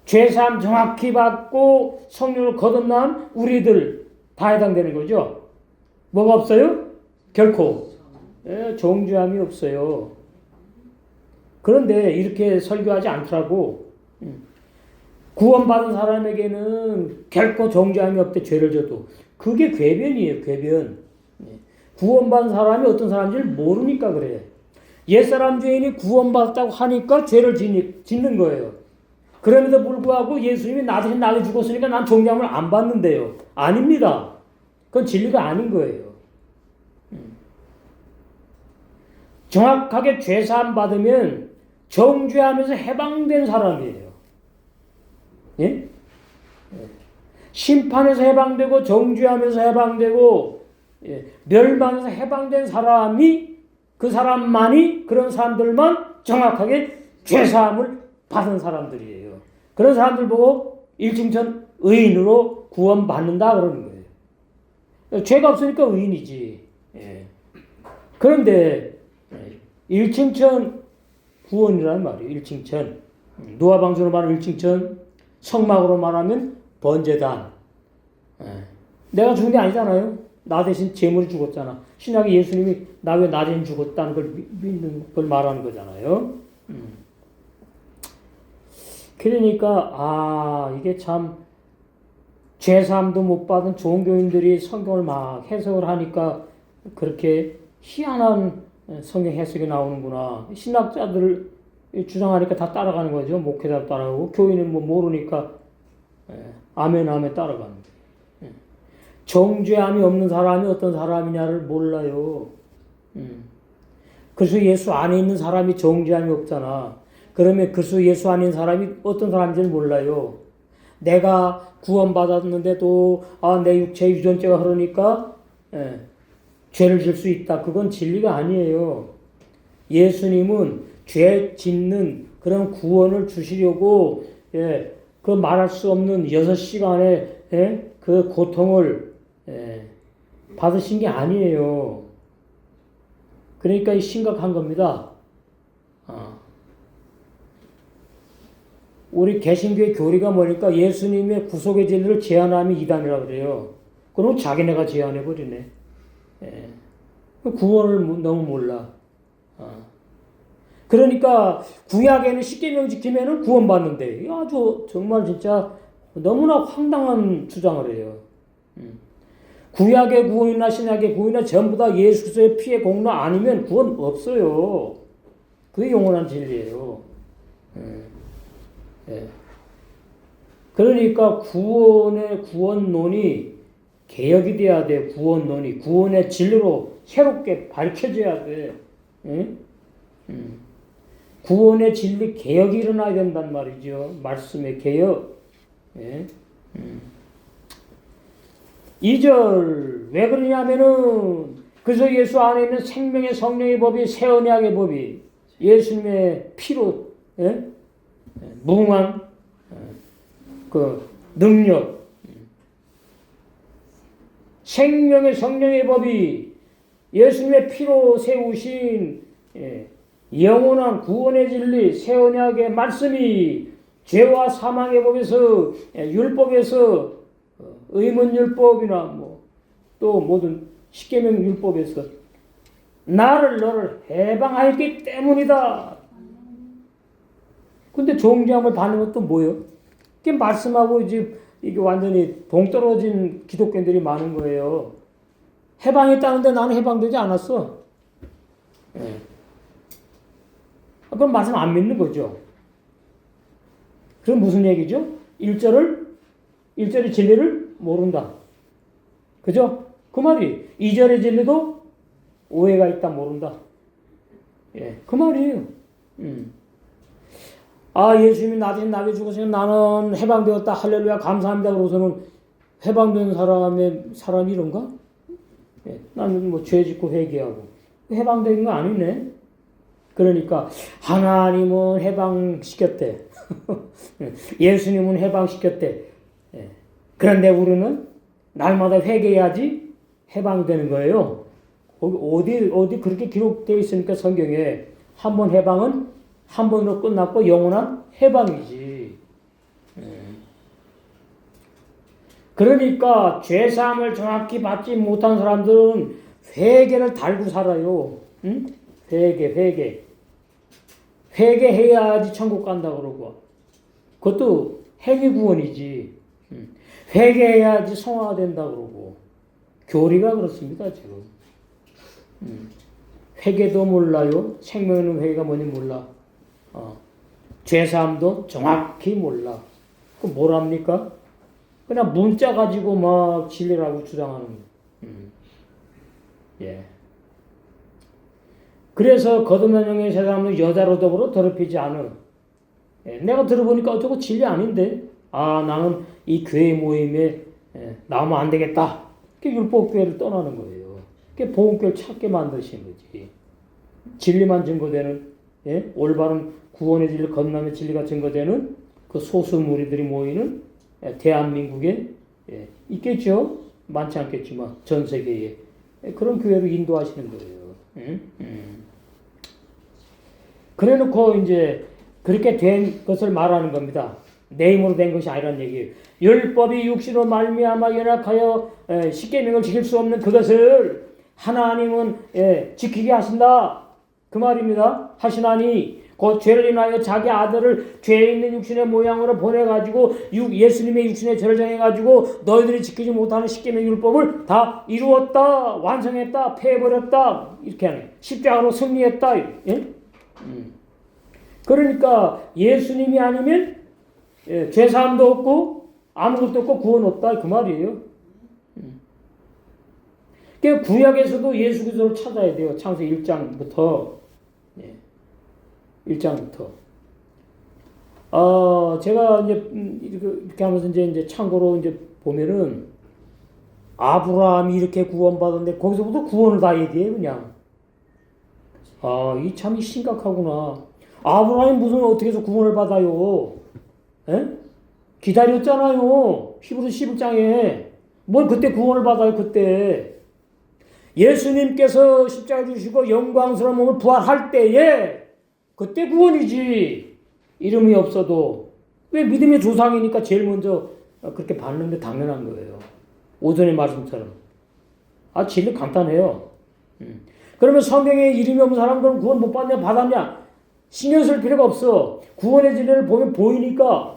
죄사함 정확히 받고 성령을 거듭난 우리들 다 해당되는 거죠. 뭐가 없어요? 결코 정죄함이 없어요. 그런데 이렇게 설교하지 않더라고. 구원받은 사람에게는 결코 정죄함이 없대. 죄를 져도. 그게 궤변이에요. 궤변. 구원받은 사람이 어떤 사람인지를 모르니까 그래. 옛사람 죄인이 구원받았다고 하니까 죄를 짓는 거예요. 그럼에도 불구하고 예수님이 나 대신 나를 죽었으니까 난 정죄함을 안 받는데요. 아닙니다. 그건 진리가 아닌 거예요. 정확하게 죄사함 받으면 정죄하면서 해방된 사람이에요. 예? 심판에서 해방되고 정죄하면서 해방되고 멸망에서 해방된 사람이 그 사람만이 그런 사람들만 정확하게 죄사함을 받은 사람들이에요. 그런 사람들 보고 일칭천 의인으로 구원받는다 그러는 거예요. 죄가 없으니까 의인이지. 그런데 일칭천 구원이라는 말이에요. 일칭천. 노아방주로 말하면 일칭천, 성막으로 말하면 번제단. 내가 죽은 게 아니잖아요. 나 대신 제물이 죽었잖아. 신약에 예수님이 나 왜 나 대신 죽었다는 걸 믿는 걸 말하는 거잖아요. 그러니까 이게 참 죄사함도 못 받은 종교인들이 성경을 막 해석을 하니까 그렇게 희한한 성경 해석이 나오는구나. 신학자들 주장하니까 다 따라가는 거죠. 목회자 따라가고 교인은 뭐 모르니까 아멘 아멘 따라가는 거예요. 정죄함이 없는 사람이 어떤 사람이냐를 몰라요. 그리스도 예수 안에 있는 사람이 정죄함이 없잖아. 그러면 그리스도 예수 안에 있는 사람이 어떤 사람인지를 몰라요. 내가 구원받았는데도 내 육체에 유전죄가 흐르니까 죄를 질 수 있다. 그건 진리가 아니에요. 예수님은 죄 짓는 그런 구원을 주시려고 그 말할 수 없는 6시간의 그 고통을 받으신 게 아니에요. 그러니까 이 심각한 겁니다. 우리 개신교의 교리가 뭐니까 예수님의 구속의 진리를 제한함이 이단이라고 그래요. 그럼 자기네가 제한해버리네. 구원을 너무 몰라. 그러니까 구약에는 십계명 지키면은 구원받는데 아주 정말 진짜 너무나 황당한 주장을 해요. 구약의 구원이나 신약의 구원이나 전부 다 예수 그리스도의 피의 공로 아니면 구원 없어요. 그게 영원한 진리예요. 그러니까 구원의 구원론이 개혁이 돼야 돼. 구원론이 구원의 진리로 새롭게 밝혀져야 돼. 구원의 진리 개혁이 일어나야 된단 말이죠. 말씀의 개혁. 2절 왜 그러냐면은 그래서 예수 안에 있는 생명의 성령의 법이 새 언약의 법이 예수님의 피로 무궁한 그 능력 생명의 성령의 법이 예수님의 피로 세우신 영원한 구원의 진리 새 언약의 말씀이 죄와 사망의 법에서 율법에서 의문율법이나 뭐 또 모든 십계명 율법에서 너를 해방하였기 때문이다. 근데 종교함을 받는 것도 뭐예요? 이게 말씀하고 이게 완전히 동떨어진 기독교인들이 많은 거예요. 해방했다는데 나는 해방되지 않았어. 그럼 말씀 안 믿는 거죠. 그럼 무슨 얘기죠? 1절의 진리를 모른다. 그죠? 그 말이 2절의 진리도 오해가 있다 모른다. 그 말이에요. 예수님이 나 대신 나게 죽으시면 나는 해방되었다. 할렐루야 감사합니다. 그러고서는 해방된 사람이 이런가? 나는 뭐 죄 짓고 회개하고 해방된 거 아니네. 그러니까 하나님은 해방시켰대. 예수님은 해방시켰대. 그런데 우리는 날마다 회개해야지 해방되는 거예요. 어디 그렇게 기록되어 있으니까 성경에 한 번 해방은 한 번으로 끝났고 영원한 해방이지. 그러니까 죄사함을 정확히 받지 못한 사람들은 회개를 달고 살아요. 응? 회개해야지 천국 간다 그러고. 그것도 행위 구원이지. 회개해야지 성화된다 그러고. 교리가 그렇습니다, 지금. 회개도 몰라요. 생명의 회개가 뭔지 몰라. 죄사함도 정확히 몰라. 그 뭘 합니까? 그냥 문자 가지고 막 진리라고 주장하는 예. 그래서 거듭난 영의 세 사람은 여자로 더불어 더럽히지 않은. 내가 들어보니까 저거 진리 아닌데. 나는 이 교회 모임에 나오면 안 되겠다. 그 율법교회를 떠나는 거예요. 그게 복음교회를 찾게 만드신 거지. 진리만 증거되는 올바른 구원의 진리, 거듭남의 진리가 증거되는 그 소수 무리들이 모이는 대한민국에 있겠죠. 많지 않겠지만 전 세계에 그런 교회로 인도하시는 거예요. 그래놓고 이제 그렇게 된 것을 말하는 겁니다. 내 힘으로 된 것이 아니란 얘기예요. 율법이 육신으로 말미암아 연약하여 십계명을 지킬 수 없는 그것을 하나님은 지키게 하신다. 그 말입니다. 하시나니 그 죄를 인하여 자기 아들을 죄 있는 육신의 모양으로 보내가지고 예수님의 육신의 죄를 정해가지고 너희들이 지키지 못하는 십계명 율법을 다 이루었다. 완성했다. 폐해버렸다. 이렇게 하네. 십자가로 승리했다. 그러니까 예수님이 아니면 죄사함도 없고 아무것도 없고 구원 없다 그 말이에요. 그러니까 구약에서도 예수 그리스도를 찾아야 돼요. 창세기 1장부터 1장부터. 제가 이제 이렇게 하면서 이제 참고로 이제 보면은 아브라함이 이렇게 구원받았는데 거기서부터 구원을 다 얘기해 그냥. 이 참 심각하구나. 아브라함이 무슨 어떻게 해서 구원을 받아요? 기다렸잖아요. 히브리 11장에. 뭘 그때 구원을 받아요, 그때. 예수님께서 십자가 주시고 영광스러운 몸을 부활할 때에 그때 구원이지. 이름이 없어도. 왜 믿음의 조상이니까 제일 먼저 그렇게 받는 게 당연한 거예요. 오전의 말씀처럼. 진리 간단해요. 그러면 성경에 이름이 없는 사람들은 구원 못 받냐, 받았냐? 신경 쓸 필요가 없어. 구원의 진리를 보면 보이니까.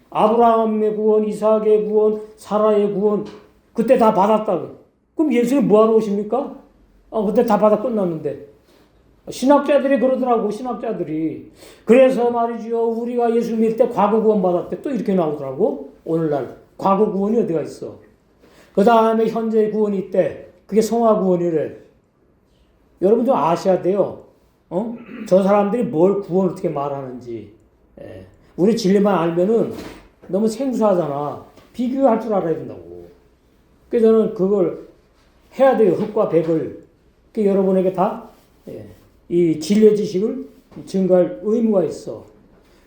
아브라함의 구원, 이삭의 구원, 사라의 구원, 그때 다 받았다고. 그럼 예수님 뭐하러 오십니까? 그때 다 받아 끝났는데. 신학자들이 그러더라고, 신학자들이. 그래서 말이죠, 우리가 예수 믿을 때 과거 구원 받았대. 또 이렇게 나오더라고, 오늘날. 과거 구원이 어디가 있어? 그 다음에 현재 구원이 있대. 그게 성화 구원이래. 여러분 좀 아셔야 돼요. 저 사람들이 뭘 구원 어떻게 말하는지. 우리 진리만 알면은 너무 생소하잖아. 비교할 줄 알아야 된다고. 그래서 저는 그걸 해야 돼요. 흙과 백을. 여러분에게 다 이 진리의 지식을 증거할 의무가 있어.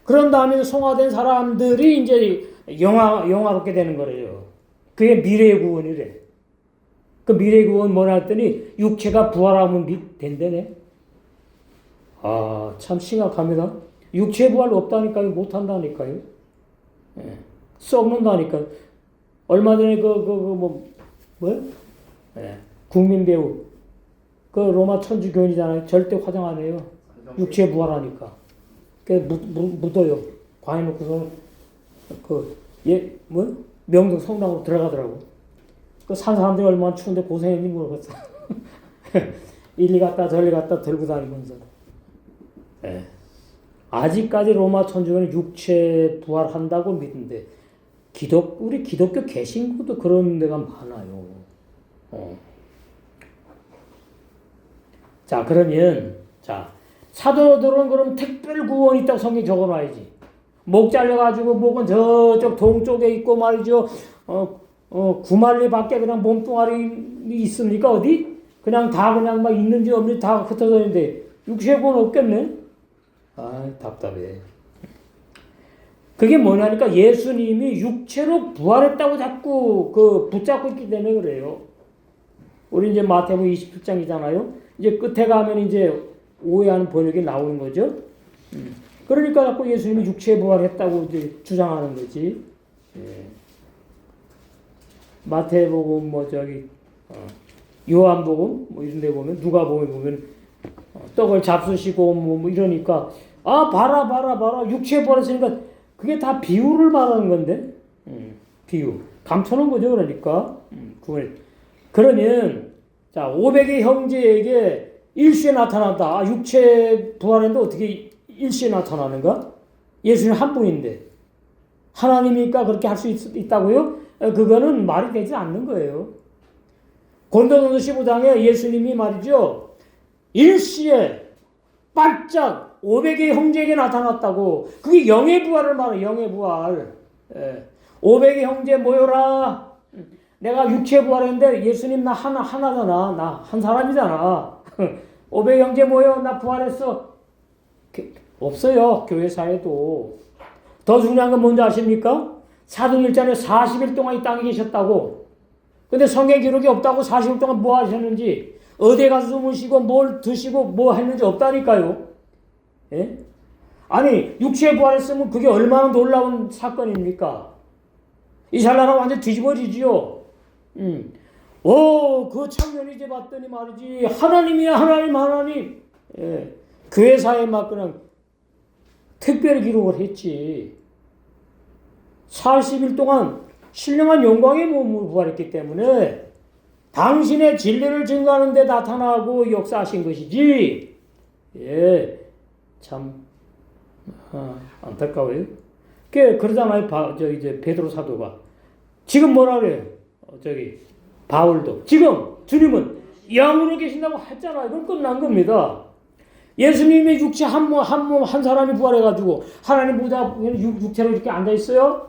그런 다음에 성화된 사람들이 이제 영화롭게 되는 거래요. 그게 미래의 구원이래. 그 미래의 구원 뭐냐 했더니 육체가 부활하면 된대네. 아, 참 심각합니다. 육체 부활 없다니까요. 못한다니까요. 썩는다니까요. 얼마 전에 뭐야? 국민 배우. 그 로마 천주 교인이잖아요. 절대 화장 안 해요. 육체 부활하니까. 묻어요. 관에 놓고서 명동 성당으로 들어가더라고. 그 산 사람들이 얼마나 추운데 고생했는지 모르겠어. 일리 갔다 저리 갔다 들고 다니면서. 아직까지 로마 천주교는 육체 부활한다고 믿는데 우리 기독교 개신교도 그런 데가 많아요. 자, 그러면 사도들은 그럼 특별 구원이 있다고 성경에 적어놔야지. 목 잘려가지고 목은 저쪽 동쪽에 있고 말이죠. 구말리 밖에 그냥 몸뚱아리 있습니까? 어디? 그냥 다 그냥 막 있는지 없는지 다 흩어져 있는데 육체의 구원 없겠네? 아, 답답해. 그게 뭐냐니까 예수님이 육체로 부활했다고 자꾸 붙잡고 있기 때문에 그래요. 우리 이제 마태복음 27장이잖아요. 이제 끝에 가면 이제 오해하는 번역이 나오는 거죠. 그러니까 자꾸 예수님이 육체에 부활했다고 이제 주장하는 거지. 마태복음 요한복음 이런 데 보면 누가복음에 보면 떡을 잡수시고 이러니까 봐라 육체에 부활했으니까 그게 다 비유를 말하는 건데. 비유. 감춰놓은 거죠. 그러니까. 그러면 500의 형제에게 일시에 나타났다. 육체 부활했는데 어떻게 일시에 나타나는가? 예수님 한 분인데 하나님이니까 그렇게 할 수 있다고요? 그거는 말이 되지 않는 거예요. 고린도전서 15장에 예수님이 말이죠. 일시에 반짝 500의 형제에게 나타났다고. 그게 영의 부활을 말해요. 영의 부활. 500의 형제 모여라. 내가 육체 부활했는데 예수님 나 하나잖아. 나 한 사람이잖아. 500 형제 모여. 나 부활했어. 없어요. 교회 사회도. 더 중요한 건 뭔지 아십니까? 사도행 1장에 40일 동안 이 땅에 계셨다고. 근데 성경 기록이 없다고 40일 동안 뭐 하셨는지, 어디에 가서 주무시고 뭘 드시고 뭐 했는지 없다니까요. 예? 아니 육체에 부활했으면 그게 얼마나 놀라운 사건입니까? 이스라엘 나라 완전 뒤집어지지요. 그 창년이 이제 봤더니 말이지 하나님이야 하나님. 예. 교회사에 막 그냥 특별히 기록을 했지. 40일 동안 신령한 영광의 몸으로 부활했기 때문에 당신의 진리를 증거하는 데 나타나고 역사하신 것이지. 예, 참 안타까워요. 그러잖아요. 이제 베드로 사도가 지금 뭐라 그래요? 바울도 지금 주님은 영으로 계신다고 했잖아요. 이건 끝난 겁니다. 예수님의 육체 한 사람이 부활해가지고 하나님보다 육체로 이렇게 앉아 있어요.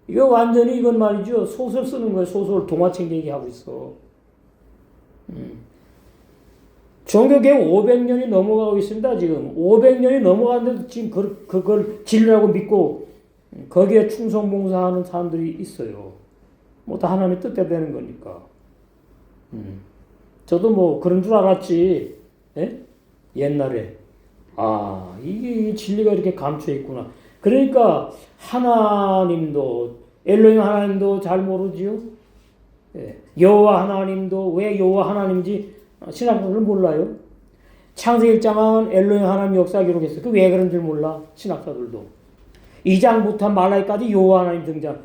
이거 완전히 이건 말이죠. 소설 쓰는 거예요. 소설 동화책 얘기하고 있어. 종교개혁 500년이 넘어가고 있습니다. 지금 500년이 넘어갔는데도 지금 그걸 진리라고 믿고 거기에 충성봉사하는 사람들이 있어요. 뭐 다 하나님의 뜻대로 되는 거니까. 저도 뭐 그런 줄 알았지. 예? 옛날에 이게 진리가 이렇게 감춰 있구나. 그러니까 엘로힘 하나님도 잘 모르지요. 예. 여호와 하나님도 왜 여호와 하나님인지 신학자들은 몰라요. 창세기 1장은 엘로힘 하나님 역사 기록했어요. 그 왜 그런 줄 몰라 신학자들도. 2장부터 말라기까지 여호와 하나님 등장.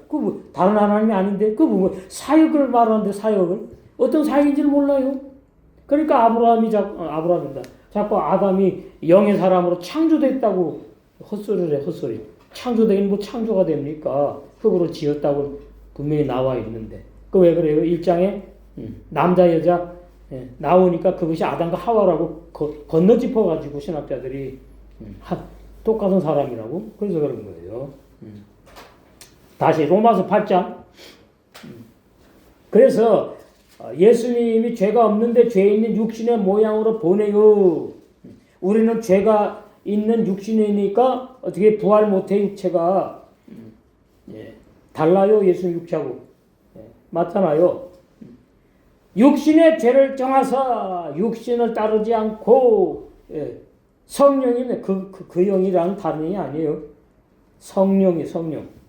다른 하나님이 아닌데 사역을 말하는데 사역을 어떤 사역인지를 몰라요. 그러니까 아브라함입니다. 자꾸 아담이 영의 사람으로 창조됐다고 헛소리를 해. 헛소리. 창조되긴 뭐 창조가 됩니까? 흙으로 지었다고 분명히 나와 있는데. 왜 그래요? 1장에 남자 여자 나오니까 그것이 아담과 하와라고 건너짚어가지고 신학자들이 똑같은 사람이라고 그래서 그런 거예요. 다시 로마서 8장. 그래서 예수님이 죄가 없는데 죄 있는 육신의 모양으로 보내요. 우리는 죄가 있는 육신이니까 어떻게 부활 못해 육체가. 예. 달라요 예수님 육체하고. 예. 맞잖아요. 육신의 죄를 정하사 육신을 따르지 않고 예. 성령이 그 영이랑 다른 영이 아니에요. 성령이 성령.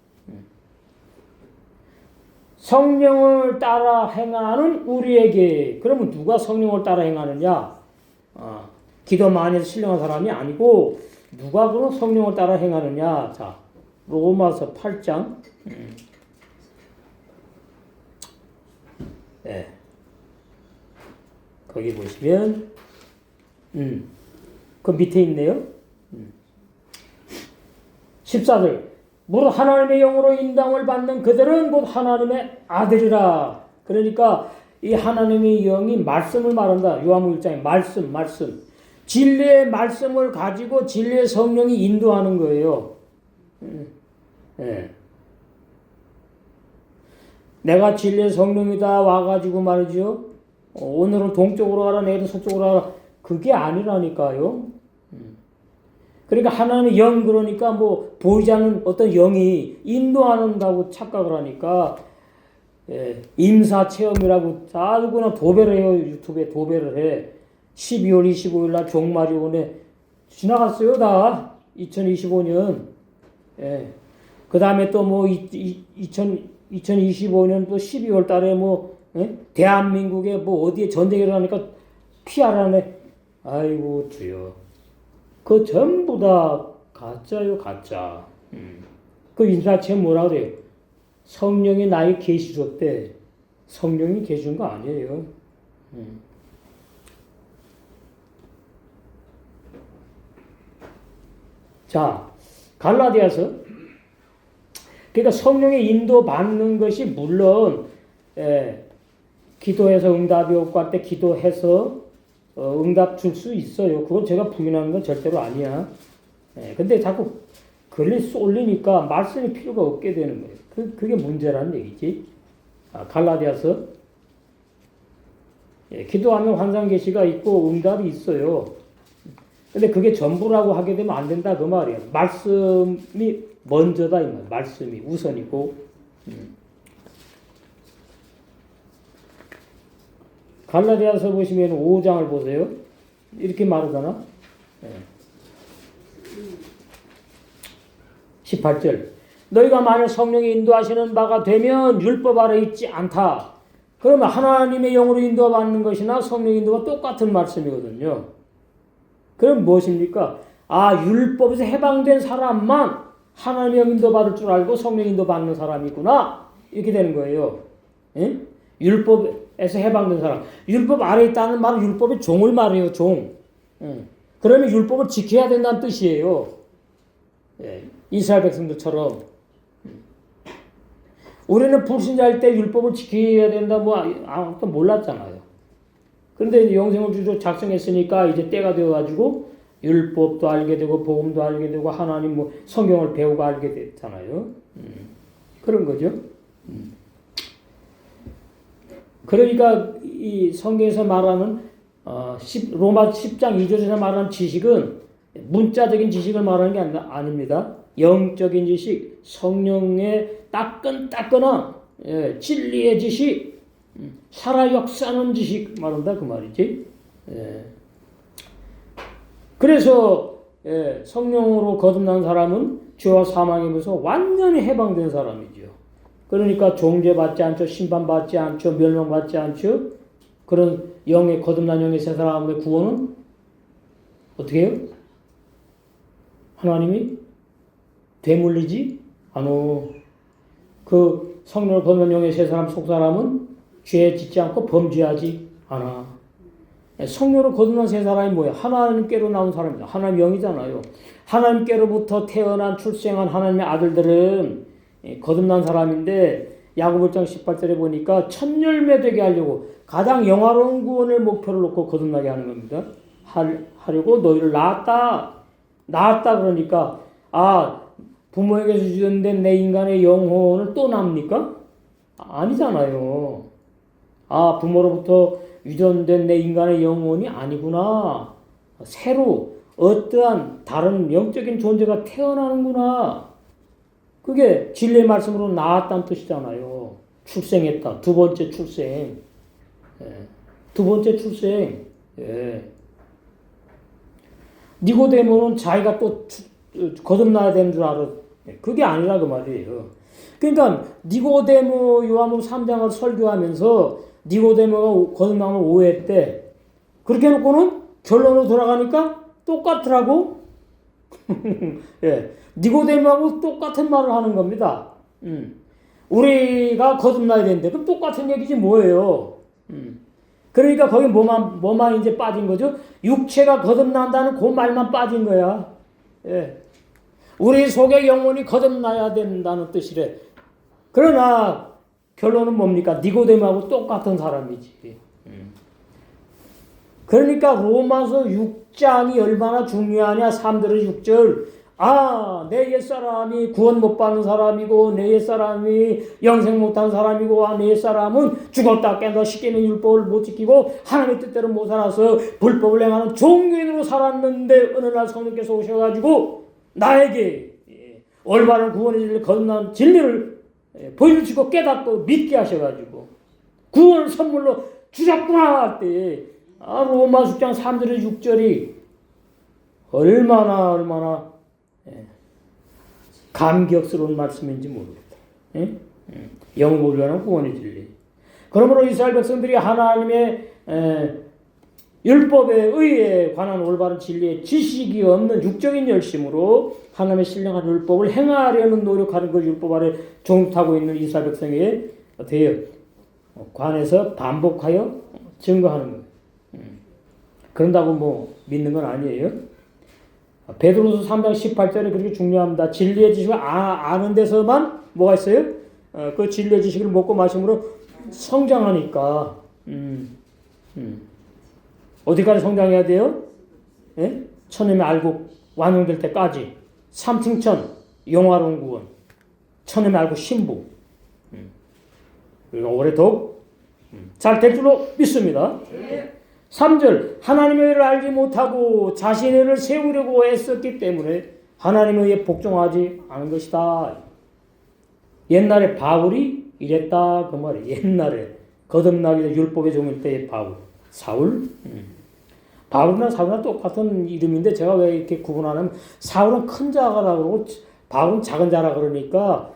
성령을 따라 행하는 우리에게. 그러면 누가 성령을 따라 행하느냐? 기도 많이 해서 신령한 사람이 아니고 누가 그럼 성령을 따라 행하느냐? 자, 로마서 8장. 네. 거기 보시면 그 밑에 있네요. 14절. 무릇 하나님의 영으로 인당을 받는 그들은 곧 하나님의 아들이라. 그러니까 이 하나님의 영이 말씀을 말한다. 요한복음 1장에 말씀. 진리의 말씀을 가지고 진리의 성령이 인도하는 거예요. 네. 내가 진리의 성령이다 와가지고 말이죠. 오늘은 동쪽으로 가라, 내일은 서쪽으로 가라. 그게 아니라니까요. 그러니까 하나님의 영, 그러니까 뭐 보이지 않는 어떤 영이 인도한다고 착각을 하니까 예, 임사 체험이라고 아주 그냥 도배를 해요. 유튜브에 도배를 해. 12월 25일 날 종말이오네 지나갔어요 다. 2025년. 예. 그 다음에 또 뭐 2025년 또 12월 달에 뭐 예? 대한민국에 뭐 어디에 전쟁이 일어나니까 피하라네. 아이고 주여. 그 전부 다 가짜요, 가짜. 그 인사체험 뭐라 그래요? 성령이 나에게 계시 줬대. 성령이 계시 준 거 아니에요. 자, 갈라디아서. 그러니까 성령의 인도 받는 것이 물론 기도해서 응답이 없고 할 때 기도해서 응답 줄 수 있어요. 그건 제가 부인하는 건 절대로 아니야. 근데 자꾸 글이 쏠리니까 말씀이 필요가 없게 되는 거예요. 그게 문제라는 얘기지. 갈라디아서. 기도하면 환상 계시가 있고 응답이 있어요. 근데 그게 전부라고 하게 되면 안 된다 그 말이야. 말씀이 먼저다 이 말. 말씀이 우선이고. 갈라디아서 보시면 5장을 보세요. 이렇게 말하잖아. 18절. 너희가 만일 성령이 인도하시는 바가 되면 율법 아래 있지 않다. 그러면 하나님의 영으로 인도받는 것이나 성령 인도가 똑같은 말씀이거든요. 그럼 무엇입니까? 율법에서 해방된 사람만 하나님의 영 인도받을 줄 알고 성령 인도받는 사람이구나. 이렇게 되는 거예요. 예? 율법에서 해방된 사람. 율법 아래 있다는 말은 율법의 종을 말해요. 종. 그러면 율법을 지켜야 된다는 뜻이에요. 예. 이스라엘 백성들처럼. 우리는 불신자일 때 율법을 지켜야 된다 뭐 아무것도 몰랐잖아요. 그런데 영생을 주로 작성했으니까 이제 때가 되어가지고 율법도 알게 되고 복음도 알게 되고 하나님 뭐 성경을 배우고 알게 됐잖아요. 그런 거죠. 그러니까 이 성경에서 말하는 로마 10장 2절에서 말하는 지식은 문자적인 지식을 말하는 게 아닙니다. 영적인 지식, 성령의 따끈따끈한 진리의 지식, 살아 역사하는 지식 말한다 그 말이지. 그래서 성령으로 거듭난 사람은 죄와 사망의 무서 완전히 해방된 사람이죠. 그러니까 종죄받지 않죠. 심판받지 않죠. 멸망받지 않죠. 그런 영의 거듭난 영의 새 사람의 구원은 어떻게 해요? 하나님이 되물리지 않어. 그 성령을 거듭난 영의 새 사람 속 사람은 죄 짓지 않고 범죄하지 않아. 성령으로 거듭난 새 사람이 뭐야? 하나님께로 나온 사람이다. 하나님 영이잖아요. 하나님께로부터 태어난 출생한 하나님의 아들들은 거듭난 사람인데 야고보 1장 18절에 보니까 첫 열매 되게 하려고 가장 영화로운 구원을 목표로 놓고 거듭나게 하는 겁니다. 하려고 너희를 낳았다 그러니까 부모에게서 유전된 내 인간의 영혼을 또 납니까? 아니잖아요. 아, 부모로부터 유전된 내 인간의 영혼이 아니구나. 새로 어떠한 다른 영적인 존재가 태어나는구나. 그게 진리의 말씀으로 나았다는 뜻이잖아요. 출생했다. 두 번째 출생. 예. 두 번째 출생. 예. 니고데모는 자기가 또 거듭나야 되는 줄 알았. 그게 아니라 그 말이에요. 그러니까 니고데모 요한복음 3장을 설교하면서 니고데모가 거듭남을 오해했대. 그렇게 해놓고는 결론으로 돌아가니까 똑같더라고. 예. 니고데모하고 똑같은 말을 하는 겁니다. 우리가 거듭나야 되는데 그럼 똑같은 얘기지 뭐예요. 그러니까 거기 뭐만 이제 빠진 거죠? 육체가 거듭난다는 그 말만 빠진 거야. 예. 우리 속의 영혼이 거듭나야 된다는 뜻이래. 그러나 결론은 뭡니까? 니고데모하고 똑같은 사람이지. 그러니까 로마서 6장이 얼마나 중요하냐. 3절의 6절. 아, 내 옛사람이 구원 못 받는 사람이고 내 옛사람이 영생 못한 사람이고 아, 내 옛사람은 죽었다 깬다 시키는 율법을 못 지키고 하나님의 뜻대로 못 살아서 불법을 행하는 종교인으로 살았는데 어느 날 성령께서 오셔가지고 나에게 올바른 구원의 진리를 거듭난 진리를 보여주시고 깨닫고 믿게 하셔가지고 구원을 선물로 주셨구나 할 때 아, 로마 6장 3절의 6절이 얼마나 감격스러운 말씀인지 모르겠다. 예? 영을 위한 구원의 진리. 그러므로 이스라엘 백성들이 하나님의 율법에 의해 관한 올바른 진리의 지식이 없는 육적인 열심으로 하나님의 신령한 율법을 행하려는 노력하는 그 율법 아래 종속하고 있는 이스라엘 백성에 대해 관해서 반복하여 증거하는 거예요. 그런다고 뭐 믿는 건 아니에요. 베드로서 3장 18절에 그렇게 중요합니다. 진리의 지식을 아는 데서만 뭐가 있어요? 그 진리의 지식을 먹고 마심으로 성장하니까. 어디까지 성장해야 돼요? 예? 천님이 알고 완성될 때까지. 삼층천, 영화로운 구원. 천님이 알고 신부. 우리가 오래도록 잘 될 줄로 믿습니다. 3절 하나님의 일을 알지 못하고 자신의 일을 세우려고 애썼기 때문에 하나님의 일에 복종하지 않은 것이다. 옛날에 바울이 이랬다 그 말이에요. 옛날에 거듭나기 전 율법의 종일 때의 바울. 사울? 바울이나 사울이나 똑같은 이름인데 제가 왜 이렇게 구분하냐면 사울은 큰 자라 그러고 바울은 작은 자라 그러니까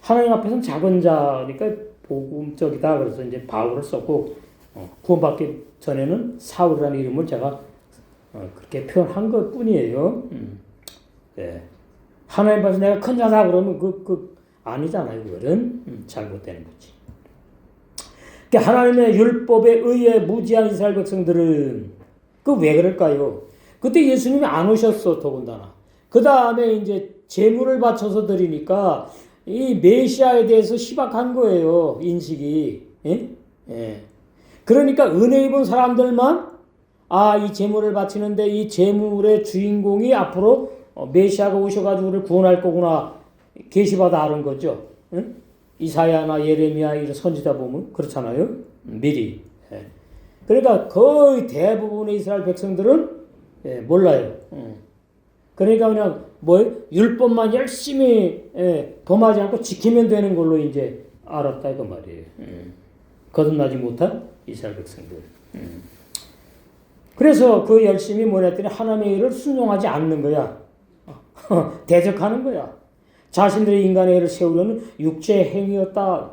하나님 앞에서는 작은 자니까 복음적이다. 그래서 이제 바울을 썼고 구원받기 전에는 사울이라는 이름을 제가 그렇게 표현한 것 뿐이에요. 네. 하나님 앞에서 내가 큰 자다 그러면 아니잖아요. 그거는 잘못되는 거지. 그러니까 하나님의 율법에 의해 무지한 이스라엘 백성들은 왜 그럴까요? 그때 예수님이 안 오셨어 더군다나. 그 다음에 이제 제물을 바쳐서 드리니까 이 메시아에 대해서 희박한 거예요. 인식이. 예? 예. 그러니까 은혜 입은 사람들만 이 제물을 바치는데 이 제물의 주인공이 앞으로 메시아가 오셔가지고 우리를 구원할 거구나 계시받아 아는 거죠. 응? 이사야나 예레미야 이런 선지자 보면 그렇잖아요. 미리. 예. 그러니까 거의 대부분의 이스라엘 백성들은 몰라요. 그러니까 그냥 율법만 열심히 범하지 않고 지키면 되는 걸로 이제 알았다 그 말이에요. 거듭나지 못한 이스라엘 백성들. 그래서 그 열심히 뭐랬더니 하나님의 일을 순종하지 않는 거야. 대적하는 거야. 자신들의 인간의 일을 세우려는 육체의 행위였다.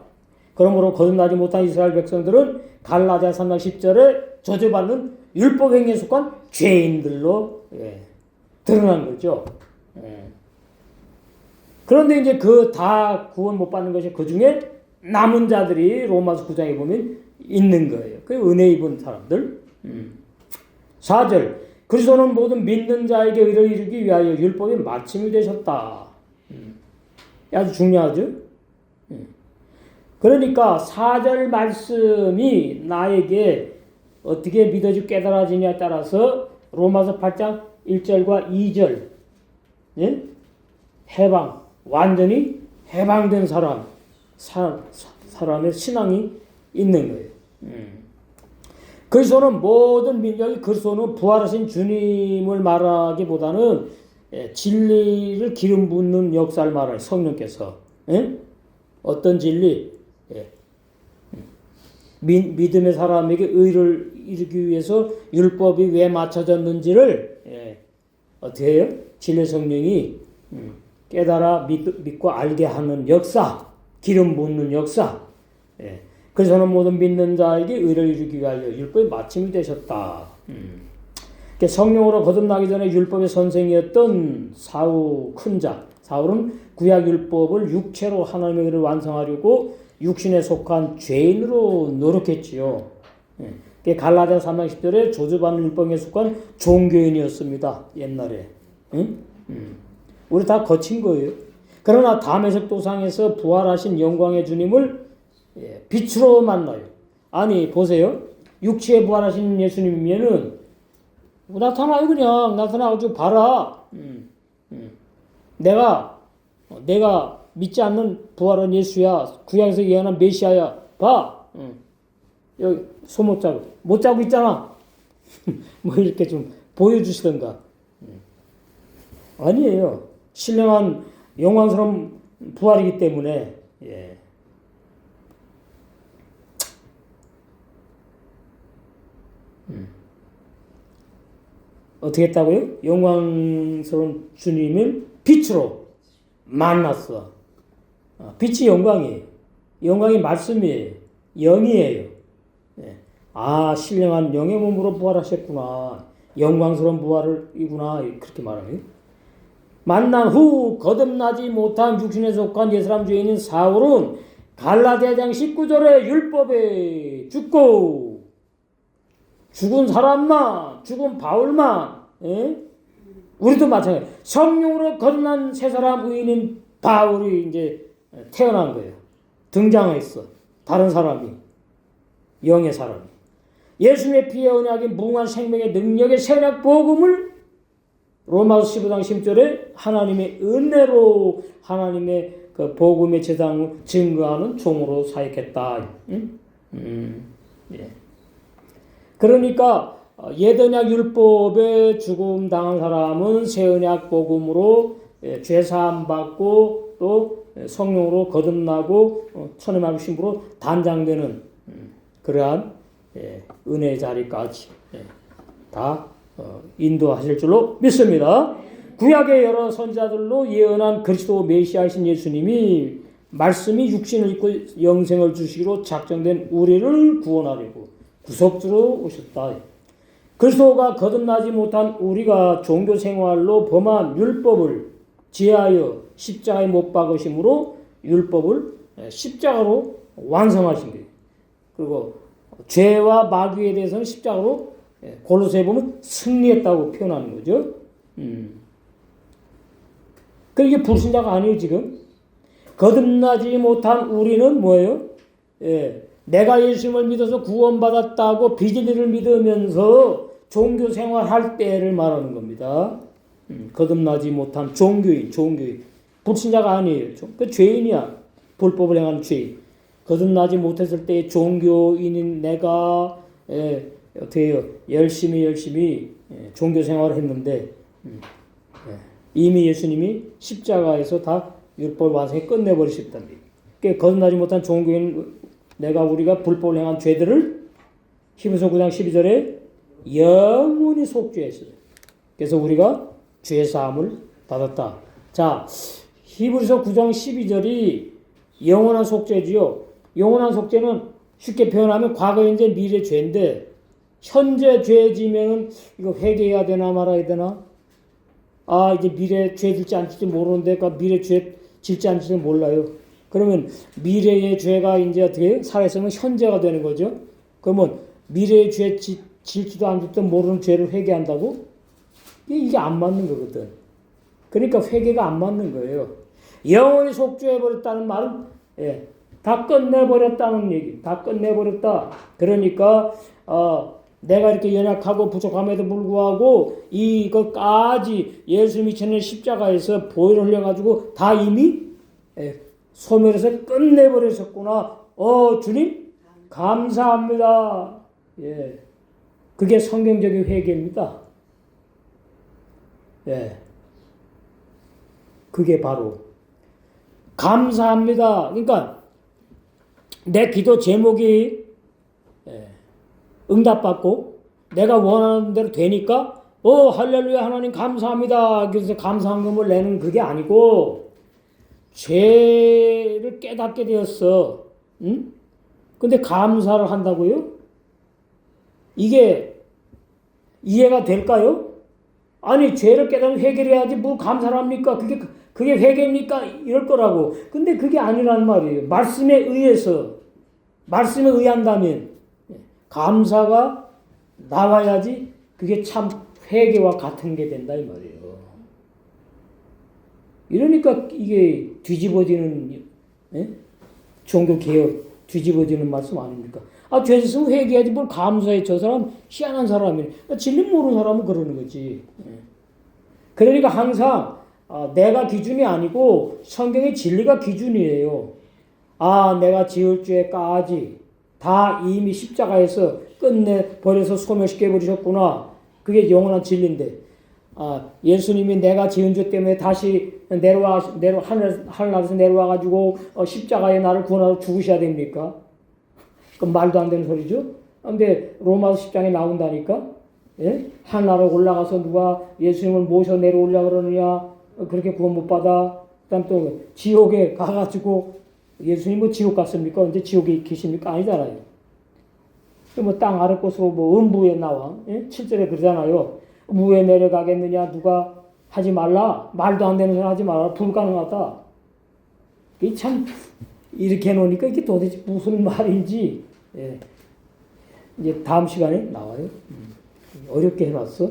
그러므로 거듭나지 못한 이스라엘 백성들은 갈라디아 3장 10절에 저주받는 율법 행위에 속한 죄인들로 드러난 거죠. 그런데 이제 다 구원 못 받는 것이 그 중에 남은 자들이 로마서 9장에 보면 있는 거예요. 그 은혜 입은 사람들. 4절 그리스도는 모든 믿는 자에게 의를 이루기 위하여 율법의 마침이 되셨다. 아주 중요하죠. 그러니까 4절 말씀이 나에게 어떻게 믿어지고 깨달아지냐에 따라서 로마서 8장 1절과 2절 해방, 완전히 해방된 사람의 신앙이 있는 거예요. 그리스도는 모든 민족이 그리스도는 부활하신 주님을 말하기보다는 진리를 기름 붓는 역사를 말하는 성령께서 어떤 진리? 믿음의 사람에게 의를 이루기 위해서 율법이 왜 맞춰졌는지를 어떻게 해요? 진리 성령이 깨달아 믿고 알게 하는 역사, 기름 붓는 역사. 그래서는 모든 믿는 자에게 의를 이루기 위하여 율법이 마침이 되셨다. 성령으로 거듭나기 전에 율법의 선생이었던 사울 큰 자, 사울은 구약 율법을 육체로 하나님의 의를 완성하려고 육신에 속한 죄인으로 노력했지요. 갈라디아 3장 10절에 조주받는 율법에 속한 종교인이었습니다. 옛날에. 우리 다 거친 거예요. 그러나 다메섹 도상에서 부활하신 영광의 주님을 빛으로 만나요. 아니 보세요. 육체에 부활하신 예수님이면은 나타나요. 그냥 나타나가지고 봐라. 내가 믿지 않는 부활한 예수야. 구약에서 예언한 메시아야. 봐. 여기 손 못 자고 있잖아. 뭐 이렇게 좀 보여주시던가. 아니에요. 신령한 영광스러운 부활이기 때문에. 어떻게 했다고요? 영광스러운 주님을 빛으로 만났어. 빛이 영광이에요. 영광이 말씀이에요. 영이에요. 신령한 영의 몸으로 부활하셨구나. 영광스러운 부활이구나. 그렇게 말하네요. 만난 후 거듭나지 못한 육신에 속한 옛사람 죄인인 사울은 갈라디아 장 19절에 율법에 죽고 죽은 사람만, 죽은 바울만, 우리도 마찬가지. 성령으로 거듭난 새 사람 의인인 바울이 이제 태어난 거예요. 등장했어. 다른 사람이. 영의 사람이. 예수님의 피의 언약인 무궁한 생명의 능력의 새 언약 복음을 로마서 15장 10절에 하나님의 은혜로 하나님의 그 복음의 제상을 증거하는 종으로 사역했다. 그러니까 옛언약 율법에 죽음 당한 사람은 새 언약 복음으로 죄사함 받고 또 성령으로 거듭나고 천의 마음 신부로 단장되는 그러한 은혜의 자리까지 다 인도하실 줄로 믿습니다. 구약의 여러 선지자들로 예언한 그리스도 메시아이신 예수님이 말씀이 육신을 입고 영생을 주시기로 작정된 우리를 구원하려고 구속주로 오셨다. 그리스도가 거듭나지 못한 우리가 종교 생활로 범한 율법을 제하여 십자가에 못 박으심으로 율법을 십자가로 완성하신 거예요. 그리고 죄와 마귀에 대해서는 십자가로 골로새에 보면 승리했다고 표현하는 거죠. 이게 불신자가 아니에요, 지금. 거듭나지 못한 우리는 뭐예요? 내가 예수님을 믿어서 구원받았다고 비진리를 믿으면서 종교 생활할 때를 말하는 겁니다. 거듭나지 못한 종교인. 불신자가 아니에요. 그 죄인이야. 불법을 행하는 죄인. 거듭나지 못했을 때 종교인인 내가 어떻게 해요? 열심히 종교 생활을 했는데 이미 예수님이 십자가에서 다 율법 완성에 끝내버리셨답니다. 그러니까 거듭나지 못한 종교인 우리가 불법을 행한 죄들을 히브리서 9장 12절에 영원히 속죄했어요. 그래서 우리가 죄사함을 받았다. 자, 히브리서 9장 12절이 영원한 속죄지요. 영원한 속죄는 쉽게 표현하면 과거, 현재, 미래 죄인데 현재 죄 지면은 이거 회개해야 되나 말아야 되나? 이제 미래 죄 질지 안 질지 모르는데 미래 죄 질지 안 질지 몰라요. 그러면 미래의 죄가 이제 어떻게 살아있으면 현재가 되는 거죠. 그러면 미래의 죄 질지도 안 질지도 모르는 죄를 회개한다고? 이게 안 맞는 거거든. 그러니까 회개가 안 맞는 거예요. 영원히 속죄해버렸다는 말은 다 끝내버렸다는 얘기. 다 끝내버렸다. 그러니까 내가 이렇게 연약하고 부족함에도 불구하고 이것까지 예수님이 전에 십자가에서 보혈을 흘려가지고 다 이미 소멸해서 끝내버리셨구나. 주님 감사합니다. 예, 그게 성경적인 회개입니다. 예, 그게 바로 감사합니다. 그러니까 내 기도 제목이 응답받고 내가 원하는 대로 되니까 할렐루야 하나님 감사합니다. 그래서 감사함을 내는 그게 아니고 죄를 깨닫게 되었어. 응? 근데 감사를 한다고요? 이게 이해가 될까요? 아니 죄를 깨닫으면 회개를 해야지 뭐 감사를 합니까? 그게 회개입니까? 이럴 거라고. 근데 그게 아니란 말이에요. 말씀에 의해서 말씀에 의한다면 감사가 나와야지 그게 참 회개와 같은 게 된다 이 말이에요. 이러니까 이게 뒤집어지는 종교 개혁 뒤집어지는 말씀 아닙니까? 죄 짓으면 회개해야지 뭘 감사해. 저 사람 희한한 사람이네. 진리 모르는 사람은 그러는 거지. 그러니까 항상 내가 기준이 아니고 성경의 진리가 기준이에요. 내가 지을 죄까지 다 이미 십자가에서 끝내버려서 소멸시켜버리셨구나. 그게 영원한 진리인데 예수님이 내가 지은 죄 때문에 다시 하늘나라에서 내려와가지고 십자가에 나를 구원하러 죽으셔야 됩니까? 그건 말도 안 되는 소리죠. 근데 로마서 10장에 나온다니까. 예? 하늘나라 올라가서 누가 예수님을 모셔 내려오려고 그러느냐. 그렇게 구원 못 받아. 그다음 또 지옥에 가가지고 예수님 뭐 지옥 갔습니까? 언제 지옥에 계십니까? 아니잖아요. 뭐 땅 아래 곳으로 뭐 음부에 나와. 7절에 그러잖아요. 무에 내려가겠느냐? 누가 하지 말라. 말도 안 되는 소리 하지 말라. 불가능하다. 이게 참 이렇게 해놓으니까 이게 도대체 무슨 말인지 이제 다음 시간에 나와요. 어렵게 해놨어.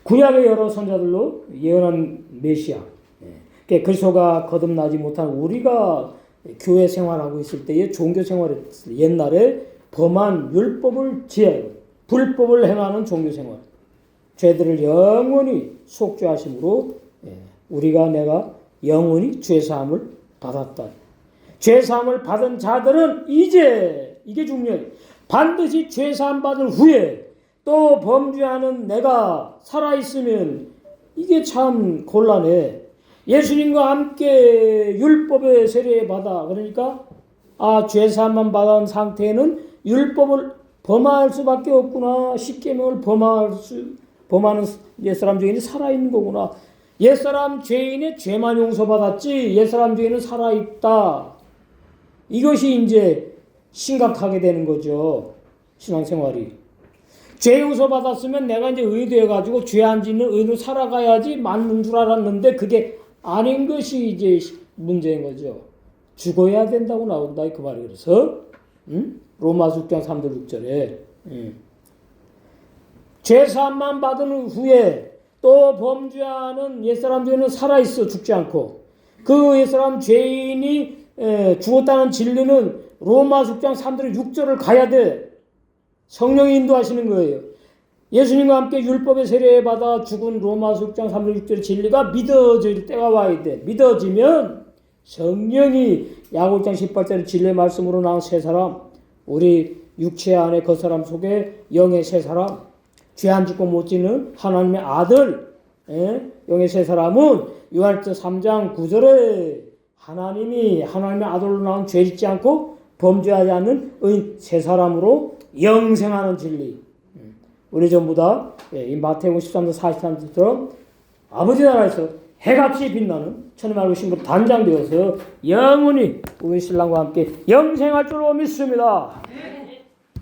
구약의 여러 선자들로 예언한 메시아. 그리스도가 거듭나지 못한 우리가 교회 생활하고 있을 때의 종교 생활을 옛날에 범한 율법을 지혜 불법을 행하는 종교 생활. 죄들을 영원히 속죄하심으로 내가 영원히 죄사함을 받았다. 죄사함을 받은 자들은 이제 이게 중요해요. 반드시 죄사함 받은 후에 또 범죄하는 내가 살아있으면 이게 참 곤란해. 예수님과 함께 율법의 세례 받아. 그러니까 죄사함만 받은 상태에는 율법을 범할 수밖에 없구나. 십계명을 범하는 옛사람 죄인이 살아있는 거구나. 옛사람 죄인의 죄만 용서받았지 옛사람 죄인은 살아있다. 이것이 이제 심각하게 되는 거죠. 신앙생활이. 죄 용서받았으면 내가 이제 의도해가지고 죄 안 짓는 의로 살아가야지 맞는 줄 알았는데 그게 아닌 것이 이제 문제인 거죠. 죽어야 된다고 나온다 그 말이. 그래서 로마서 6장 3절 6절에 죄사함만 받은 후에 또 범죄하는 옛사람 죄인은 살아있어. 죽지 않고. 그 옛사람 죄인이 죽었다는 진리는 로마서 6장 3절 6절을 가야 돼. 성령이 인도하시는 거예요. 예수님과 함께 율법의 세례 받아 죽은 로마서 6장 3절 6절의 진리가 믿어질 때가 와야 돼. 믿어지면 성령이 야고보서 18절의 진리의 말씀으로 나온 새 사람, 우리 육체 안에 그 사람 속에 영의 새 사람, 죄 안 짓고 못 짓는 하나님의 아들, 영의 새 사람은 요한일서 3장 9절에 하나님의 아들로 나온 죄 짓지 않고 범죄하지 않는 새 사람으로 영생하는 진리. 우리 전부 다 이 마태복음 13장 43절처럼 아버지 나라에서 해같이 빛나는 천의 말고 신부로 단장되어서 영원히 우리 신랑과 함께 영생할 줄로 믿습니다.